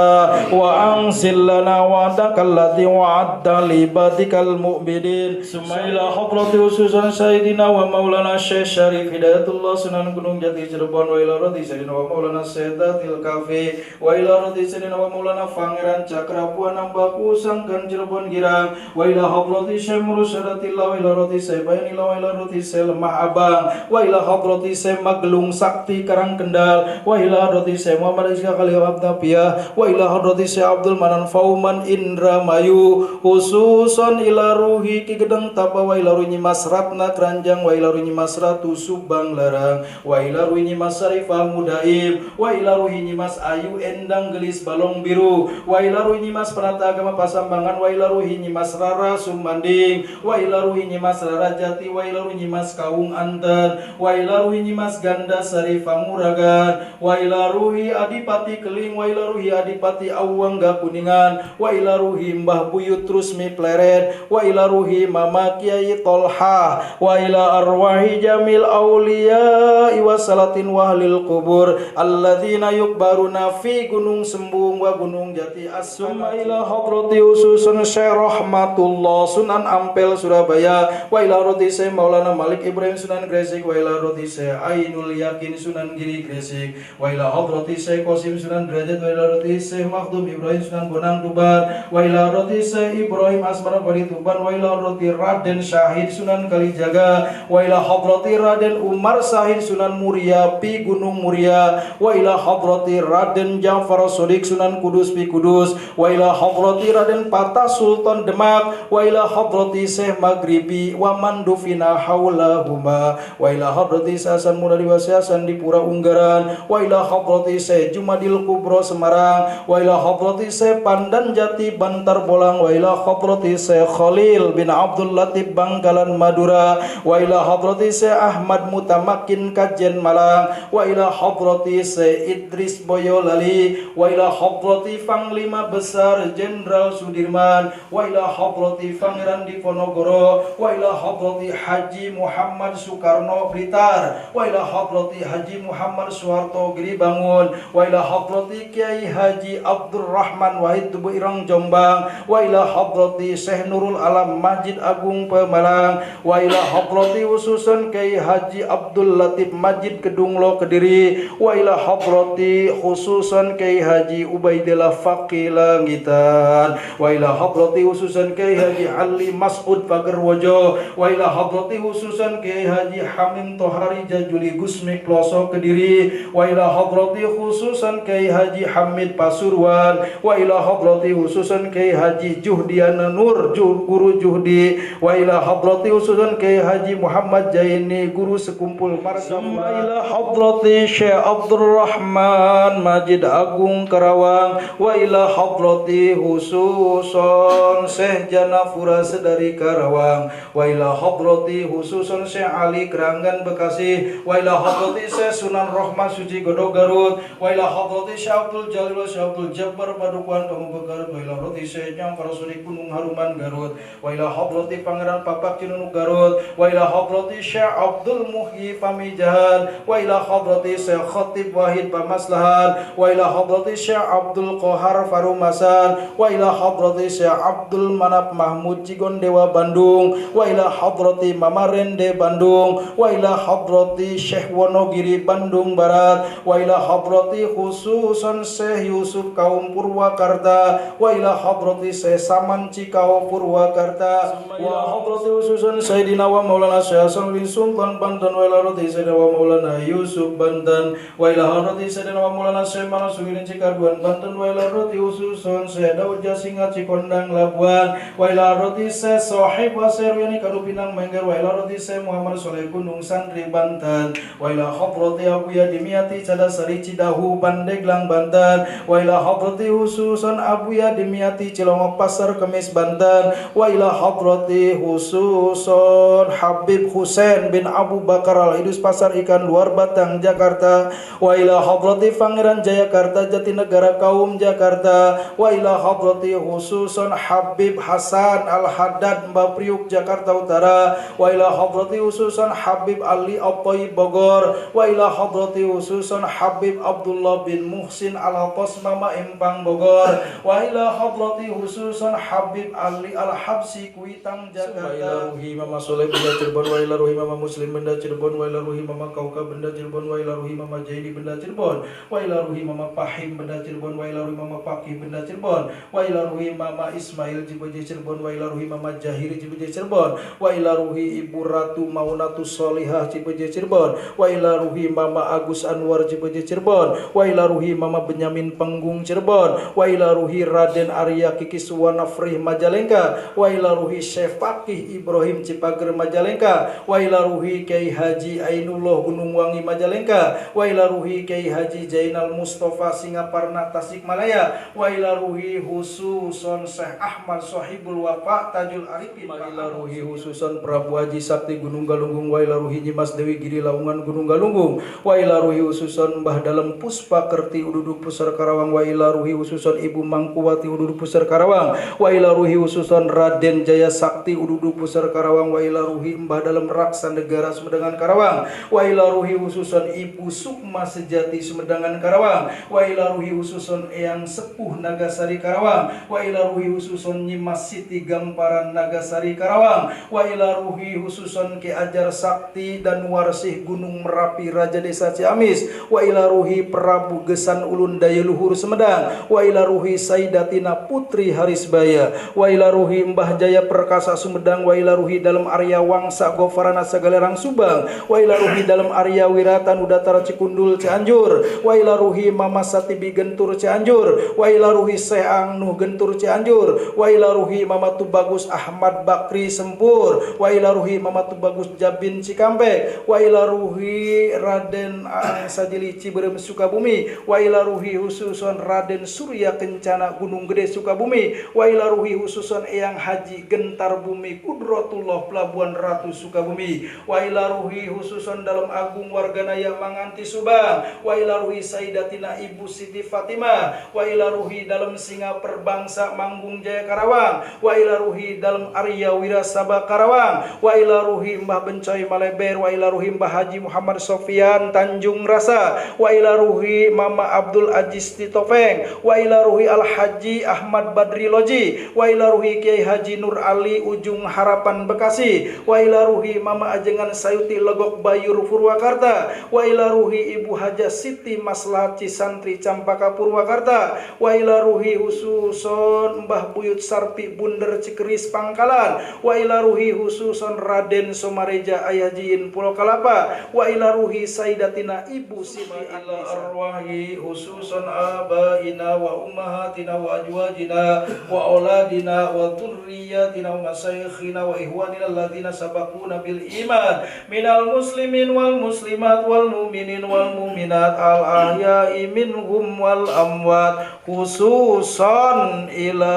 wa ansil lana wa'adakal ladhi wa'adda libadikal mu'bidin sumaila hadrati ususan Sayyidina wa maulana Syekh Syarif Hidayatullah Sunan Gunung Jati Cirebon wa ila rati Sayyidina wa maulana Sayyidatil Kafi wa ila rati Sayyidina wa maulana Pangeran Cakrapuan Ambaku Sangkan Cirebon Girang wa ila hadrati Syekh Mursyadatillah wa ila rati Syekh Bayanillah wa ila rati Syekh Lemah Abang wa ila hadrati Syekh Magelung Sakti Karang Kendal wa ila hadrati Syekh Muhammad Rizka Khalil Abdapiyah wa ila hadrati Syekh Abdul Manan Fauman Indramayu khususan ila ruhi Ki Gedeng Tapa wa ila ruhi Mas Ratna Keranjang wa ila ruhi Mas Ratu Subang Larang wa ila ruhi Mas Sarifah Mudaim wa ila ruhi Mas Ayu Endang Gelis Balong Biru wa ila ruhi Mas Penata Agama Pasambangan wa ila ruhi Mas Rara Sumanding wa ila ruhi Mas Rara Jati wa ila ruhi Mas Kaung Anten wa ila ruhi Mas Ganda Sari Panguragan wa ila ruhi Adipati Keling wa ila ruhi Adipati Awangga Kuningan wa ila ruhi Mbah Buyut Rusmi Pleret wa ila ruhi Mama Kiai Tolha wa ila arwahi jamil auliya wa salatin wahlil kubur alladzina yukbaruna fi Gunung Sembung wa Gunung Jati As-Summa ila hadrati ususun Syekh Rahmatullah Sunan Ampel Surabaya wa ila hadrati Syekh Maulana Malik Ibrahim Sunan Gresik wa ila hadrati Syekh Ainul Yakin Sunan Giri Gresik wa ila hadrati Syekh Qasim Sunan Derajat wa ila hadrati Syekh Makhdum Ibrahim Sunan Bonang Tuban wa ila hadrati Syekh Ibrahim Asmara Bali Tuban wa ila hadrati Raden Syahid Sunan Kalijaga wa ila hadrati Raden Umar Syahid Sunan Muria Pi Gunung Muria wa ila hadrati Raden Ja'far Shadiq Sunan Kudus Pi Kudus wa ila hadrati Raden Patah Sultan Demak wa ila hadrati Syekh Maghribi wa mandufina haulahuma wa ila hadrati Hasan Muradi wa Hasan di Pura Unggaran wa ila hadrati Syekh Jumadil Kubro Semarang wa ila hadrati Syekh Pandan Jati Bantar Bolang wa ila hadrati Syekh Khalil bin Abdul Latif Bangkalan Madura wa ila hadrati Syekh Ahmad Mutamakin Kajen Malang wa ila hadrati Syekh Idris Boyolali wa ila hadrati Panglima Besar Jenderal Sudirman wa ila hadrati Pangeran Diponegoro wa ila hadrati Haji Muhammad Soekarno Blitar wa ila hadrati Haji Muhammad Soeharto Giribangun wa ila hadrati Kiai Haji Abdurrahman Wahid Tubu Irang Jombang wa ila hadrati Syekh Nurul Alam Majid Agung Pemalang wa ila hadrati ususan Kiai Haji Abdul Latif Majid Kedunglo Kediri wa ila hadrati khususan Kiai Haji Ubaidillah Faqih Langitan wa ila hadrati ususan Kiai Haji Ali Mas'ud Pagerwojo wa ila hadrati ususan Kiai Haji Hamim Tohari Jajuli Gusmi Kloso Kediri wa ila hadrati khususan Kiai Haji Hamid Pasuruan wa ila hadrati khususan Kiai Haji Juhdiana Nur guru Juhdi, wa ila hadrati khususan Kiai Haji Muhammad Jaini guru sekumpul marga, wa ila hadrati Syekh Abdurrahman Majid Agung Karawang, wa ila hadrati khususan Syekh Janafura Sedari Karawang, wa ila hadrati khususan Syekh Ali Keranggan Bekasi, wa ila hadrati Syekh Sunan Rohmah Suci Godog Garut, wa ila hadrati Syekh Abdul Jalil Syekh Abdul Jabbar Padukuhan Kamu Garut, wa ila hadrati Syekh Nyang Parasuni Gunung Haruman Garut, wa ila hadrati Pangeran Papak Cinunuk Garut, wa ila hadrati Syekh Abdul Muhyi Pamijahan, wa ila hadrati Syekh Khatib Wahid Pamaslahan, wa ila hadrati Syekh Abdul Qahar Farumasan, wa ila hadrati Syekh Abdul Manap Mahmud Cigondewa Bandung, wa ila hadrati Mama Rende Bandung, wa ila hadrati Syekh Wonogiri Bandung Barat, wa ila hadrati khususan Syekh Yusuf Kaum Purwakarta, wa ila hadrati Syekh Saman Cikau Purwakarta, wa ila hadrati khususan Sayyidina wa Maulana Syekh Hasan bin Sultan Banten, wa ila hadrati Sayyidina wa Maulana Yusuf Banten, wa ila hadrati Sayyidina wa Maulana Syekh Manasugirin Cikarduan Banten, wa ila hadrati khususan Syekh Daud Jasinga Cikondang Labuan, wa ila hadrati Syekh Sohib Waserwini Kadupinang Mengger, wa ila hadrati Syekh Muhammad Soleh Gunung Santri Banten, wa ila hadrati Abuya Dimiati Cadasari Cidahu Pandeglang Banten, wa ila hadrati khususan Abuya Dimiati Cilongok Pasar Kemis Banten, wa ila hadrati khususan Habib Husain bin Abu Bakar Al-Idus Pasar Ikan Luar Batang Jakarta, wa ila hadrati Pangeran Jayakarta Jatinegara Kaum Jakarta, wa ila hadrati khususan Habib Hasan Al-Haddad Mbak Priuk Jakarta Utara, wa ila hadrati khususan Habib Ali At-Thayyib Bogor, wa ila hadrati khususan Habib Abdullah bin Muhsin Al-Hatos Mama Empang Bogor, wa ila hadrati khususan Habib Ali Al-Habsi Kuitang Jakarta, wa ila ruhi Mama Soleh Benda Cirebon, wa ila ruhi Mama Muslim Benda Cirebon, wa ila ruhi Mama Kauka Benda Cirebon, wa ila ruhi Mama Jaini Benda Cirebon, wa ila ruhi Mama Pahim Benda Cirebon, wa ila ruhi Mama Pakih Benda Cirebon, wa ila ruhi Mama Ismail Ciboje Cirebon, wa ila ruhi Mama Jahir Ciboje Cirebon, wa ila ruhi Ibu Ratu Maunatu Solihah Ciboje Cirebon, wa ila ruhi Mama Agus Anwar Ciboje Cirebon, wa ila ruhi Mama Benyamin Penggung Cirebon, wa ila ruhi Raden Arya Kikiswana Frih Majalengka, wa ila ruhi Syekh Fakih Ibrahim Cipager Majalengka, wa ila ruhi Kiai Haji Ainullah Gunung Wangi Majalengka, wa ila ruhi Kiai Haji Jainal Mustafa Singaparna Tasikmalaya, wa ila ruhi khususon Syekh Ahmad Sohibul Wafa Tajul Arifin, wa ila ruhi khususon Prabu Haji Sakti Gunung Galunggung, wa ila ruhi Nyimas Dewi Giri Laungan Gunung Galunggung, wa ila ruhi khususon Mbah Dalem Puspa Kerti Ududuk Pusar Karawang, wa ila ruhi khususon Ibu Mangkuwati Ududuk Pusar Karawang, wa ila ruhi khususon Raden Jaya Sakti Ududuk Pusar Karawang, wa ila ruhi Mbah Dalem Raksa Negara Sumedang Karawang, wa ila ruhi khususon Ibu Sukma Sejati Sumedang Karawang, wa ila ruhi khususon Eyang Sepuh Nagasari Karawang, wa ila ruhi khususon Nyimas Siti Gamparan Nagasari Karawang, wa ila ruhi khususon Ki Ajar Sakti dan Warsih Gunung Merapi Raja Desa Ciamis, wa ila ruhi Prabu Gesan Ulun Daya Luhur Semedang, wa ila ruhi Saidatina Putri Harisbaya, wa ila ruhi Mbah Jaya Perkasa Sumedang, wa ila ruhi dalam Arya Wangsa Gofarana Sagalerang Subang, wa ila ruhi dalam Arya Wiratan Udatara Cikundul Cianjur, wa ila ruhi Mama Satibi Gentur Cianjur, wa ila ruhi Syekh Nuh Gentur Cianjur, wa ila ruhi Mama Tubagus Ahmad Bakri Sempur, wa ila ruhi Mama Tubagus Jabin Cikampek, wa ila ruhi Raden Sajili Ciberem Sukabumi, wa ila ruhi khususon Raden Surya Kencana Gunung Gede Sukabumi, wa ila ruhi khususon Eyang Haji Gentar Bumi Kudrotullah Pelabuhan Ratu Sukabumi, wa ila ruhi khususon dalam Agung Warganaya Manganti Subang, wa ila ruhi Saidatina Ibu Siti Fatimah, wa ila ruhi dalam Singa Perbangsa Manggung Jaya Karawang, wa ila ruhi dalam Arya Wirasaba Karawang, wa ila ruhi Mbah Bencoy Maleber, wa ila ruhi Mbah Haji Muhammad Sofian Tanjung Rasa, wa ila ruhi Mama Abdul Aziz Titofeng, wa ila ruhi Al Haji Ahmad Badri Loji, wa ila ruhi Kiai Haji Nur Ali Ujung Harapan Bekasi, wa ila ruhi Mama Ajengan Sayuti Legok Bayur Purwakarta, wa ila ruhi Ibu Haja Siti Maslahat Cisantri Campaka Purwakarta, wa ila ruhi khususon Mbah Buyut Sarpi Bunder Cikeris Pangkalan, wa ila ruhi khususon Raden Somareja Ayajiin Pulau Kalapa, wa ila ruhi Saidatina Ibu Siti ila arwahi khususon abaina wa ummahatina وأمهاتنا وأزواجنا وأولادنا وذرياتنا ومشايخنا وإخواننا الذين سبقونا بالإيمان من المسلمين والمسلمات والمؤمنين والمؤمنات الأحياء منهم والأموات خصوصا إلى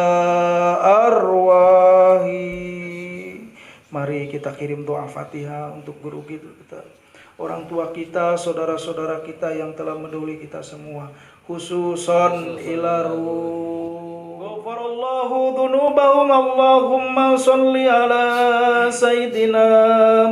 أرواحي. Mari kita kirim doa Fatihah untuk guru kita, orang tua kita, saudara-saudara kita yang telah mendahului kita semua. Khususan ila Ghafarallahu dzunubahum. Allahumma shalli ala Sayyidina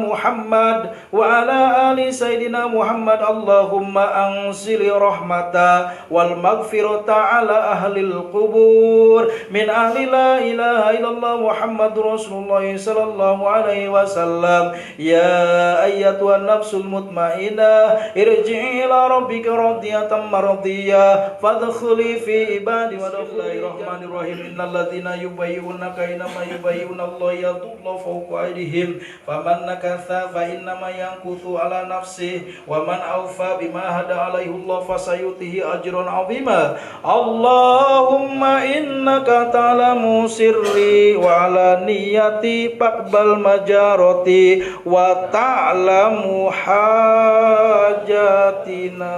Muhammad wa ala ali Sayyidina Muhammad. Allahumma anzil rahmata wal maghfirata ala ahlil qubur min ahli la ilaha illallah Muhammadur Rasulullah sallallahu alaihi wasallam. Ya ayyatuhan nafsul mutmainnah irji'i ila rabbika radiyatan mardiyah fadkhuli fi ibadi wa Bismillahirrahmanirrahim. Innalladzina yubayyi'unaka innama yubayyi'una Allah yadullahu fawqa aydihim faman nakatha fa innama yanquthu ala nafsihi wa man awfa bima hada alaihi Allah fasayutihi ajran 'azima. Allahumma innaka ta'lamu sirri wa ala niyati faqbal majarati wa ta'lamu hajatina.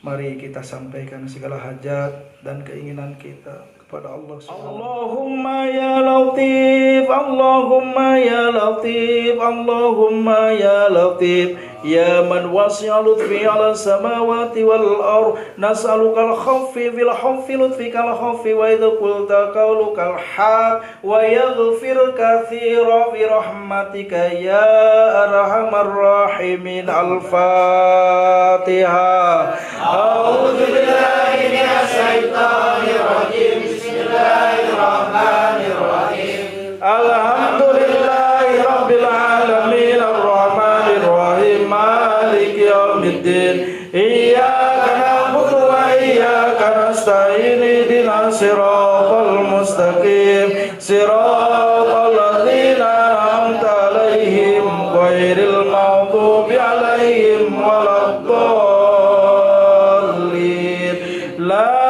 Mari kita sampaikan segala hajat dan keinginan kita kepada Allah Subhanahu. Allahumma ya Latif, Allahumma ya Latif, Allahumma ya Latif, ya man wasi'a lutfi ala samawati wal ard, nas'aluka al-khaffi fil khaffi lutfika al-khaffi wa idza qulta qawluka al-haq wa yaghfir katsira bi rahmatika ya arhamar rahimin. Al-Fatihah. A'udzu billahi minasy syaithanir rajim. Bismillahirrahmanirrahim. Alhamdulillahi rabbil alamin arrahmanir rahim maliki yaumiddin. Iyyaka na'budu wa iyyaka nasta'in ihdinas siratal mustaqim siratal ladzina an'amta 'alaihim ghairil maghdubi 'alaihim waladdallin. La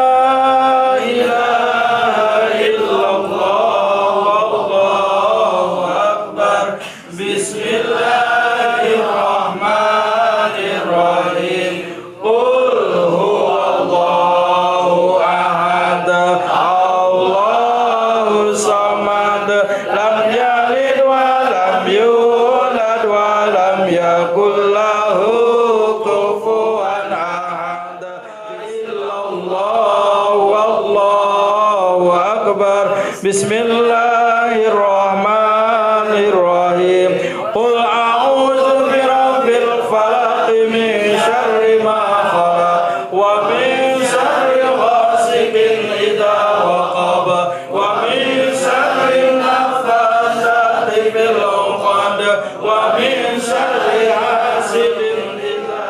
Bismillahirrahmanirrahim. Qul a'udzu birabbil falaq min syarri ma khalaq wa min syarri ghasiqin idza waqab wa min syarri naffasati fil 'uqad wa min syarri hasidin idza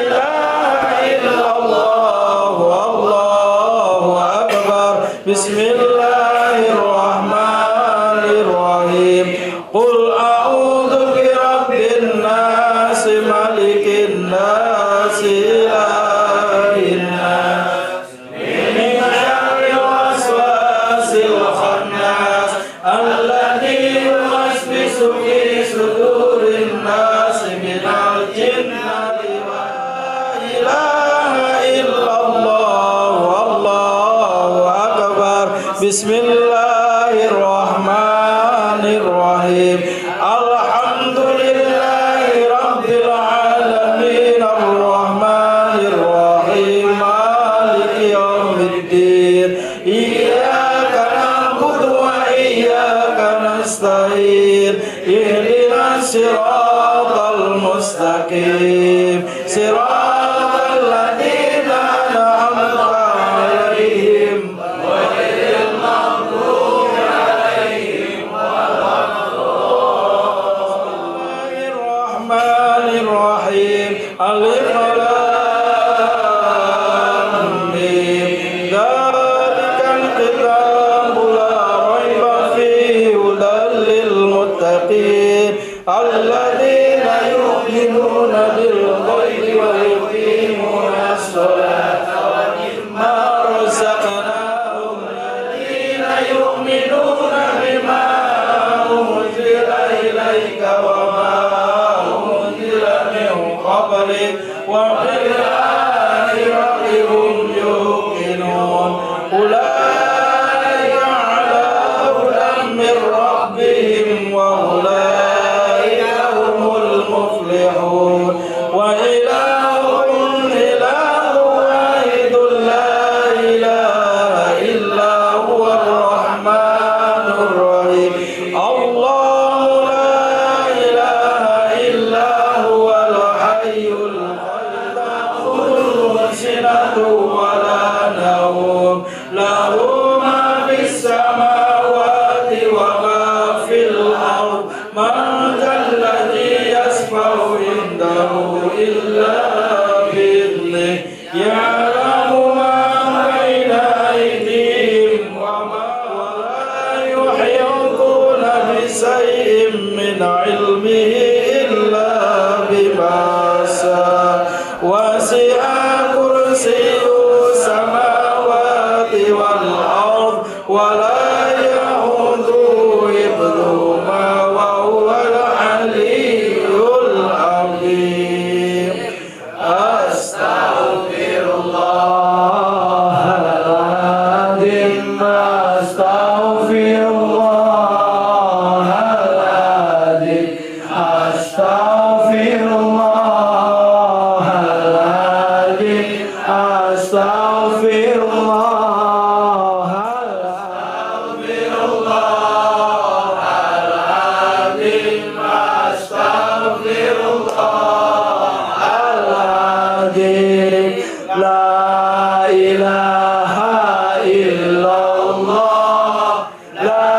ilaha illallah wallahu akbar. Bismillahirrahmanirrahim. Qul a'udzu birabbin nas malikin nas ilahin nas min syarri waswasil khannas alladzi yuwaswisu fi sudurin nas minal jinnati wan ilaha illallah wallahu akbar. Bismillahirrahmanirrahim. Alhamdulillahi rabbil alamin arrahmanirrahim maliki yaumiddin. Iyyaka na'budu wa iyyaka nasta'in ihdinas siratal mustaqim siratal ladzina an'amta 'alaihim ghairil maghdubi 'alaihim waladdallin. Alif lam mim. Dzalikal kitabu la raiba fihi hudal lil muttaqin alladzina yu'minuna bil ghaibi wa yuqimuna as-salata wa إلا بإذنه يعلم ما بين أيديهم وما ولا يحيطون بشيء من علمه إلا بما شاء وسع كرسيه السماوات والأرض ولا يؤوده حفظهما وهو العلي العظيم أستغفر الله العظيم أستغفر الله العظيم أستغفر الله العظيم أستغفر الله العظيم لا إله إلا الله لا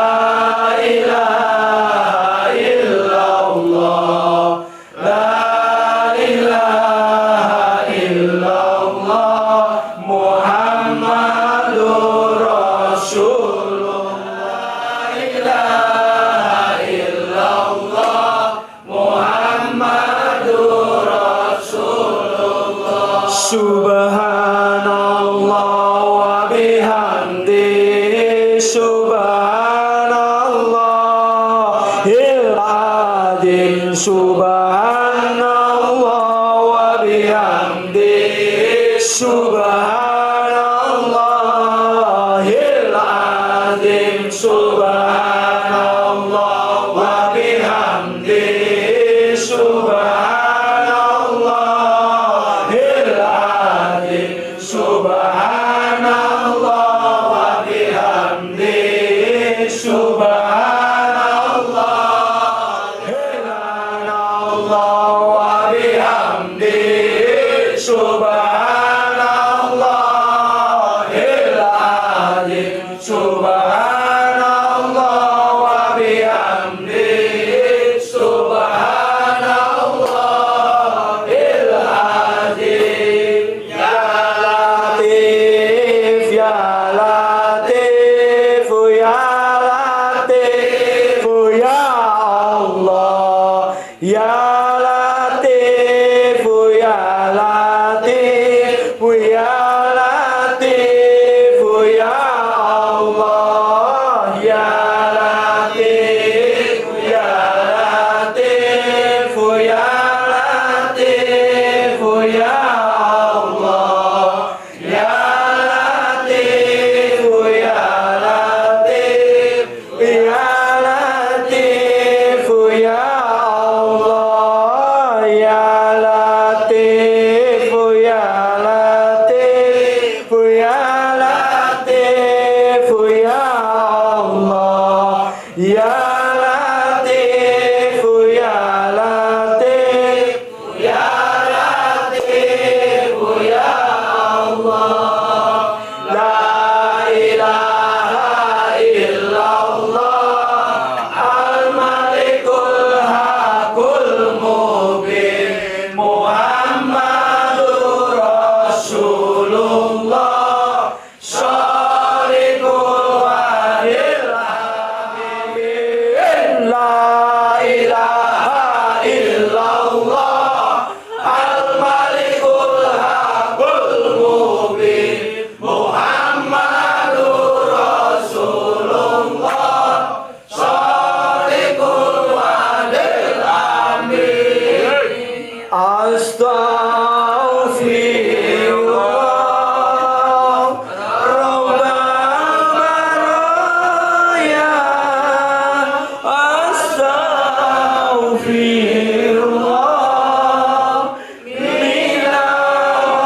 إله إلا الله لا إله إلا الله محمد رسول الله لا إله إلا الله محمد رسول الله Subhanallah wa bihamdihi subhanallahil azim subhanallah wa bihamdihi subhanallahil azim subhanallah wa bihamdihi subhanallahil azim subhanallah wa bihamdihi subhanallah wa bihamdihi subhanallahil azim subhanallah wa bihamdihi subhanallahil azim ya latif ya latif ya latif ya Allah ya latif ya latif ya latif ya Allah ya latif ya latif ya latif ya Allah ya latif ya latif ya latif ya Allah ya latif ya latif ya latif ya Allah ya latif ya latif ya latif ya Allah la ilaha illallah al-malikul hakul mubin Muhammadur Rasulullah Sharikul Wadil Amin La ilaha illallah Al-Malikul Hakul Mubin Muhammadur Rasulullah Sharikul Wadil Amin Astaghfirullah Rabbal baraya Astaghfirullah minal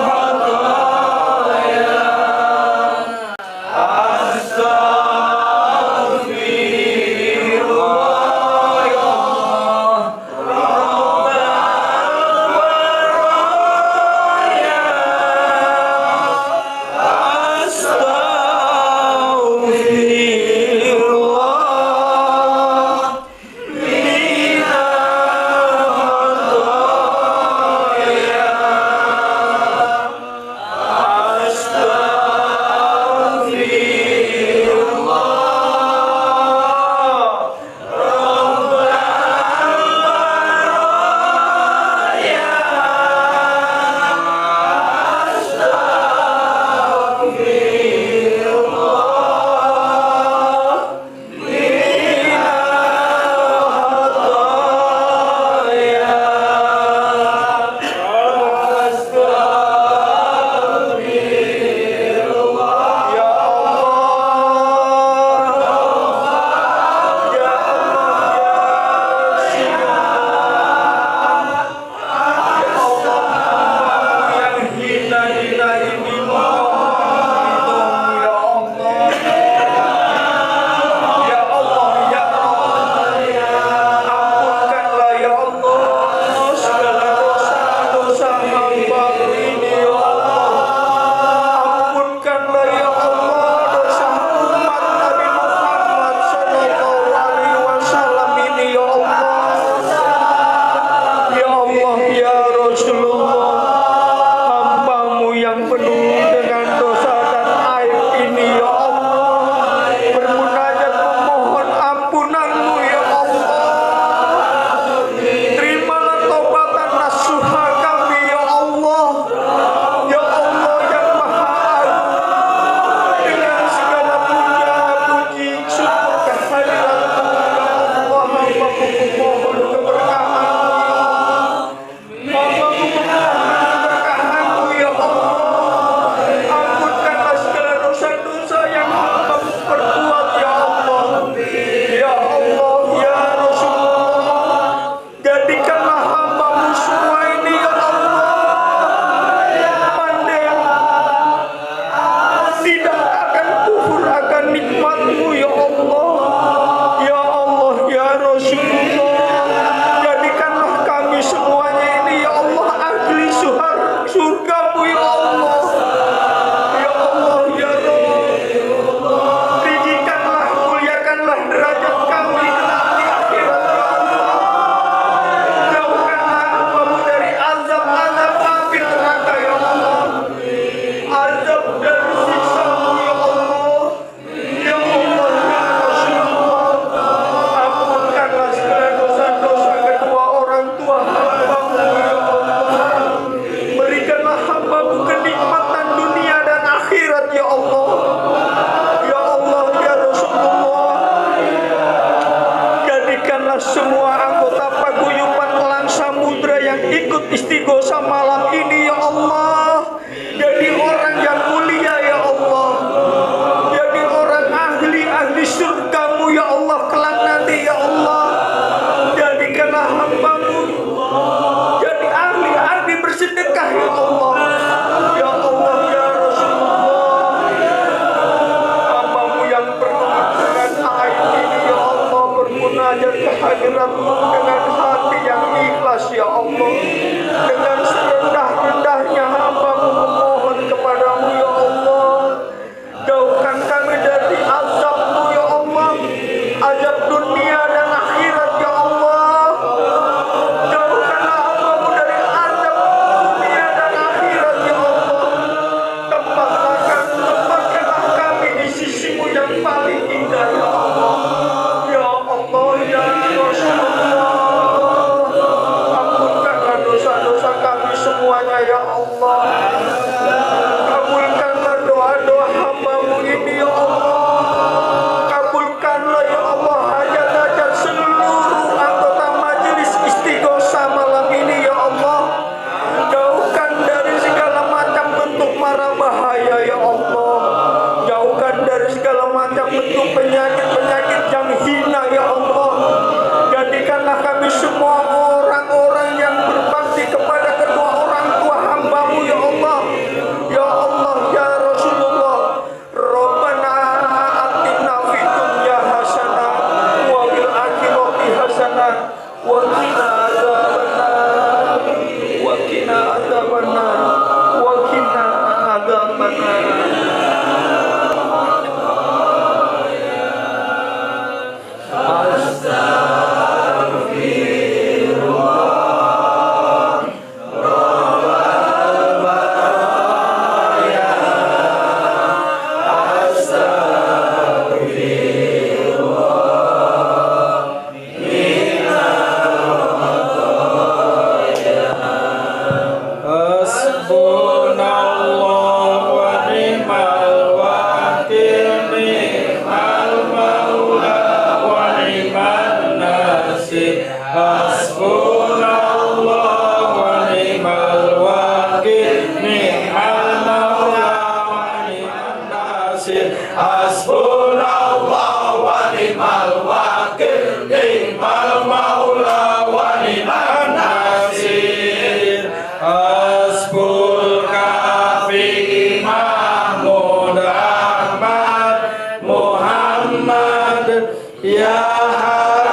khataya Astaghfirullah Rabbal ikut istighosa malam ini ya Allah. Jadi orang yang mulia ya Allah. Jadi orang ahli surgamu ya Allah kelak nanti ya Allah. Jadikanlah hamba-Mu jadi ahli bersedekah ya Allah. Ya Allah ya Rasulullah. Hamba-Mu yang berdoa dengan air ini ya Allah, bermunajat ke hadirat-Mu dengan hati yang ikhlas ya Allah. Dengan serendah-rendahnya hamba-Mu memohon kepadamu ya Allah. Jauhkan kami dari azab-Mu ya Allah, azab dunia dan akhirat ya Allah. Jauhkanlah hamba-Mu dari azab dunia dan akhirat ya Allah. Tempatkanlah kami di sisi-Mu yang paling indah ya Allah. Ya Allah ya Rasulullah, ampunkanlah dosa-dosa kami semuanya ya Allah. Kabulkanlah doa-doa hamba-Mu ini ya Allah. Kabulkanlah ya Allah hajat-hajat seluruh anggota majelis istighosa malam ini ya Allah. Jauhkan dari segala macam bentuk mara bahaya ya Allah. Jauhkan dari segala macam bentuk penyakit-penyakit yang hina ya Allah. Jadikanlah kami semua orang-orang yang berbakti kepada kedua orang tua hamba-Mu ya Allah. Ya Allah ya Rasulullah. Rabbana atina fid dunya hasanah wa fil akhirati hasanah wa qina adzabannar wa qina adzabannar wa qina adzabannar. Hasbunallahu wa ni'mal wakil, ni'mal maula wa ni'man nasir. Hasbunallahu wa ni'mal wakil, ni'mal maula wa ni'man nasir. Hasbunallahu wa ni'mal wakil, ni'mal maula wa ni'man nasir. Hasbul kafi Mahmud Ahmad Muhammad ya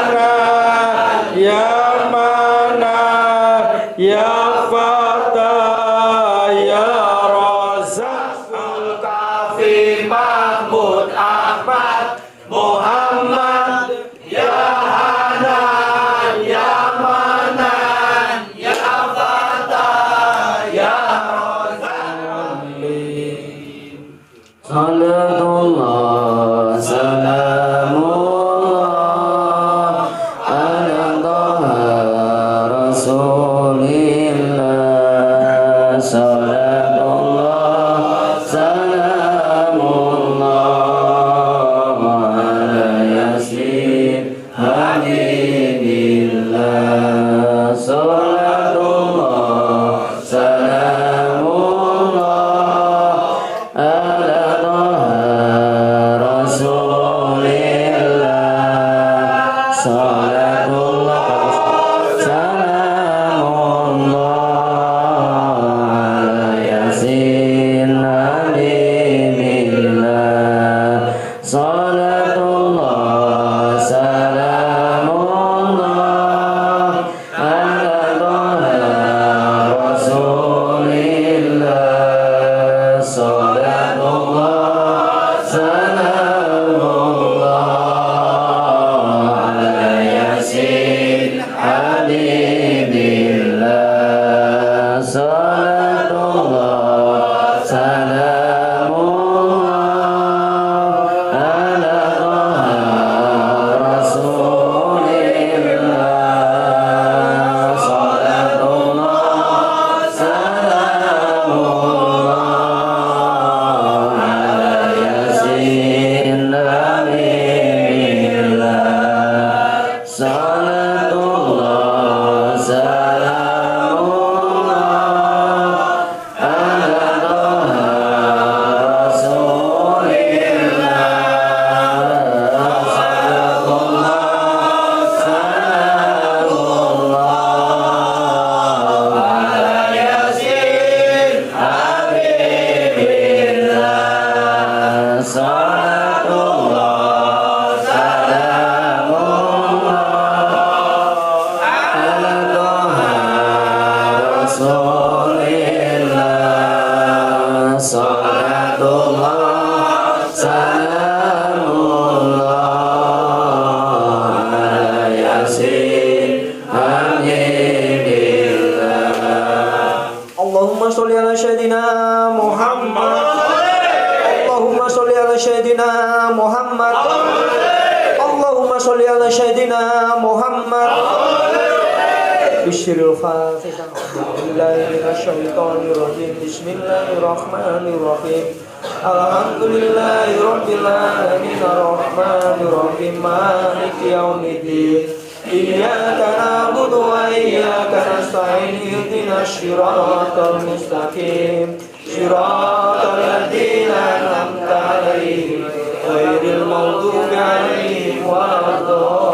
Hanan ya Manan ya Fatah ya Razak. Hasbul kafi Mahmud Ahmad Muhammad ya Hanan ya Manan ya Fatah ya Razak. Salatullah salamullah ala Taha Rasulillah. Salatullah salamullah ala Yasin Habibillah. Salatullah salamullah ala Rasulillah. Salatullah salamullah ala Yasin Habibillah. Salatullah salamullah ala Rasulillah. Salatullah salamullah ala Yasin Habibillah. Salatullah salamullah ala Rasulillah. Salatullah salamullah ala Yasin Habibillah. Salatullah sholli ala Sayyidina Muhammad. Allahumma sholli ala Sayyidina Muhammad. Allahumma sholli ala Sayyidina Muhammad. Bismillahil Fatihah. Bismillahirrahmanirrahim. Bismillahirrahmanirrahim. Alhamdulillahi rabbil alamin arrahmanir rahim maliki yaumiddin. Iyyaka na'budu wa iyyaka nasta'in ihdinas siratal mustaqim. Siratal ladzina an'amta 'alaihim ghairil maghdubi 'alaihim waladdallin.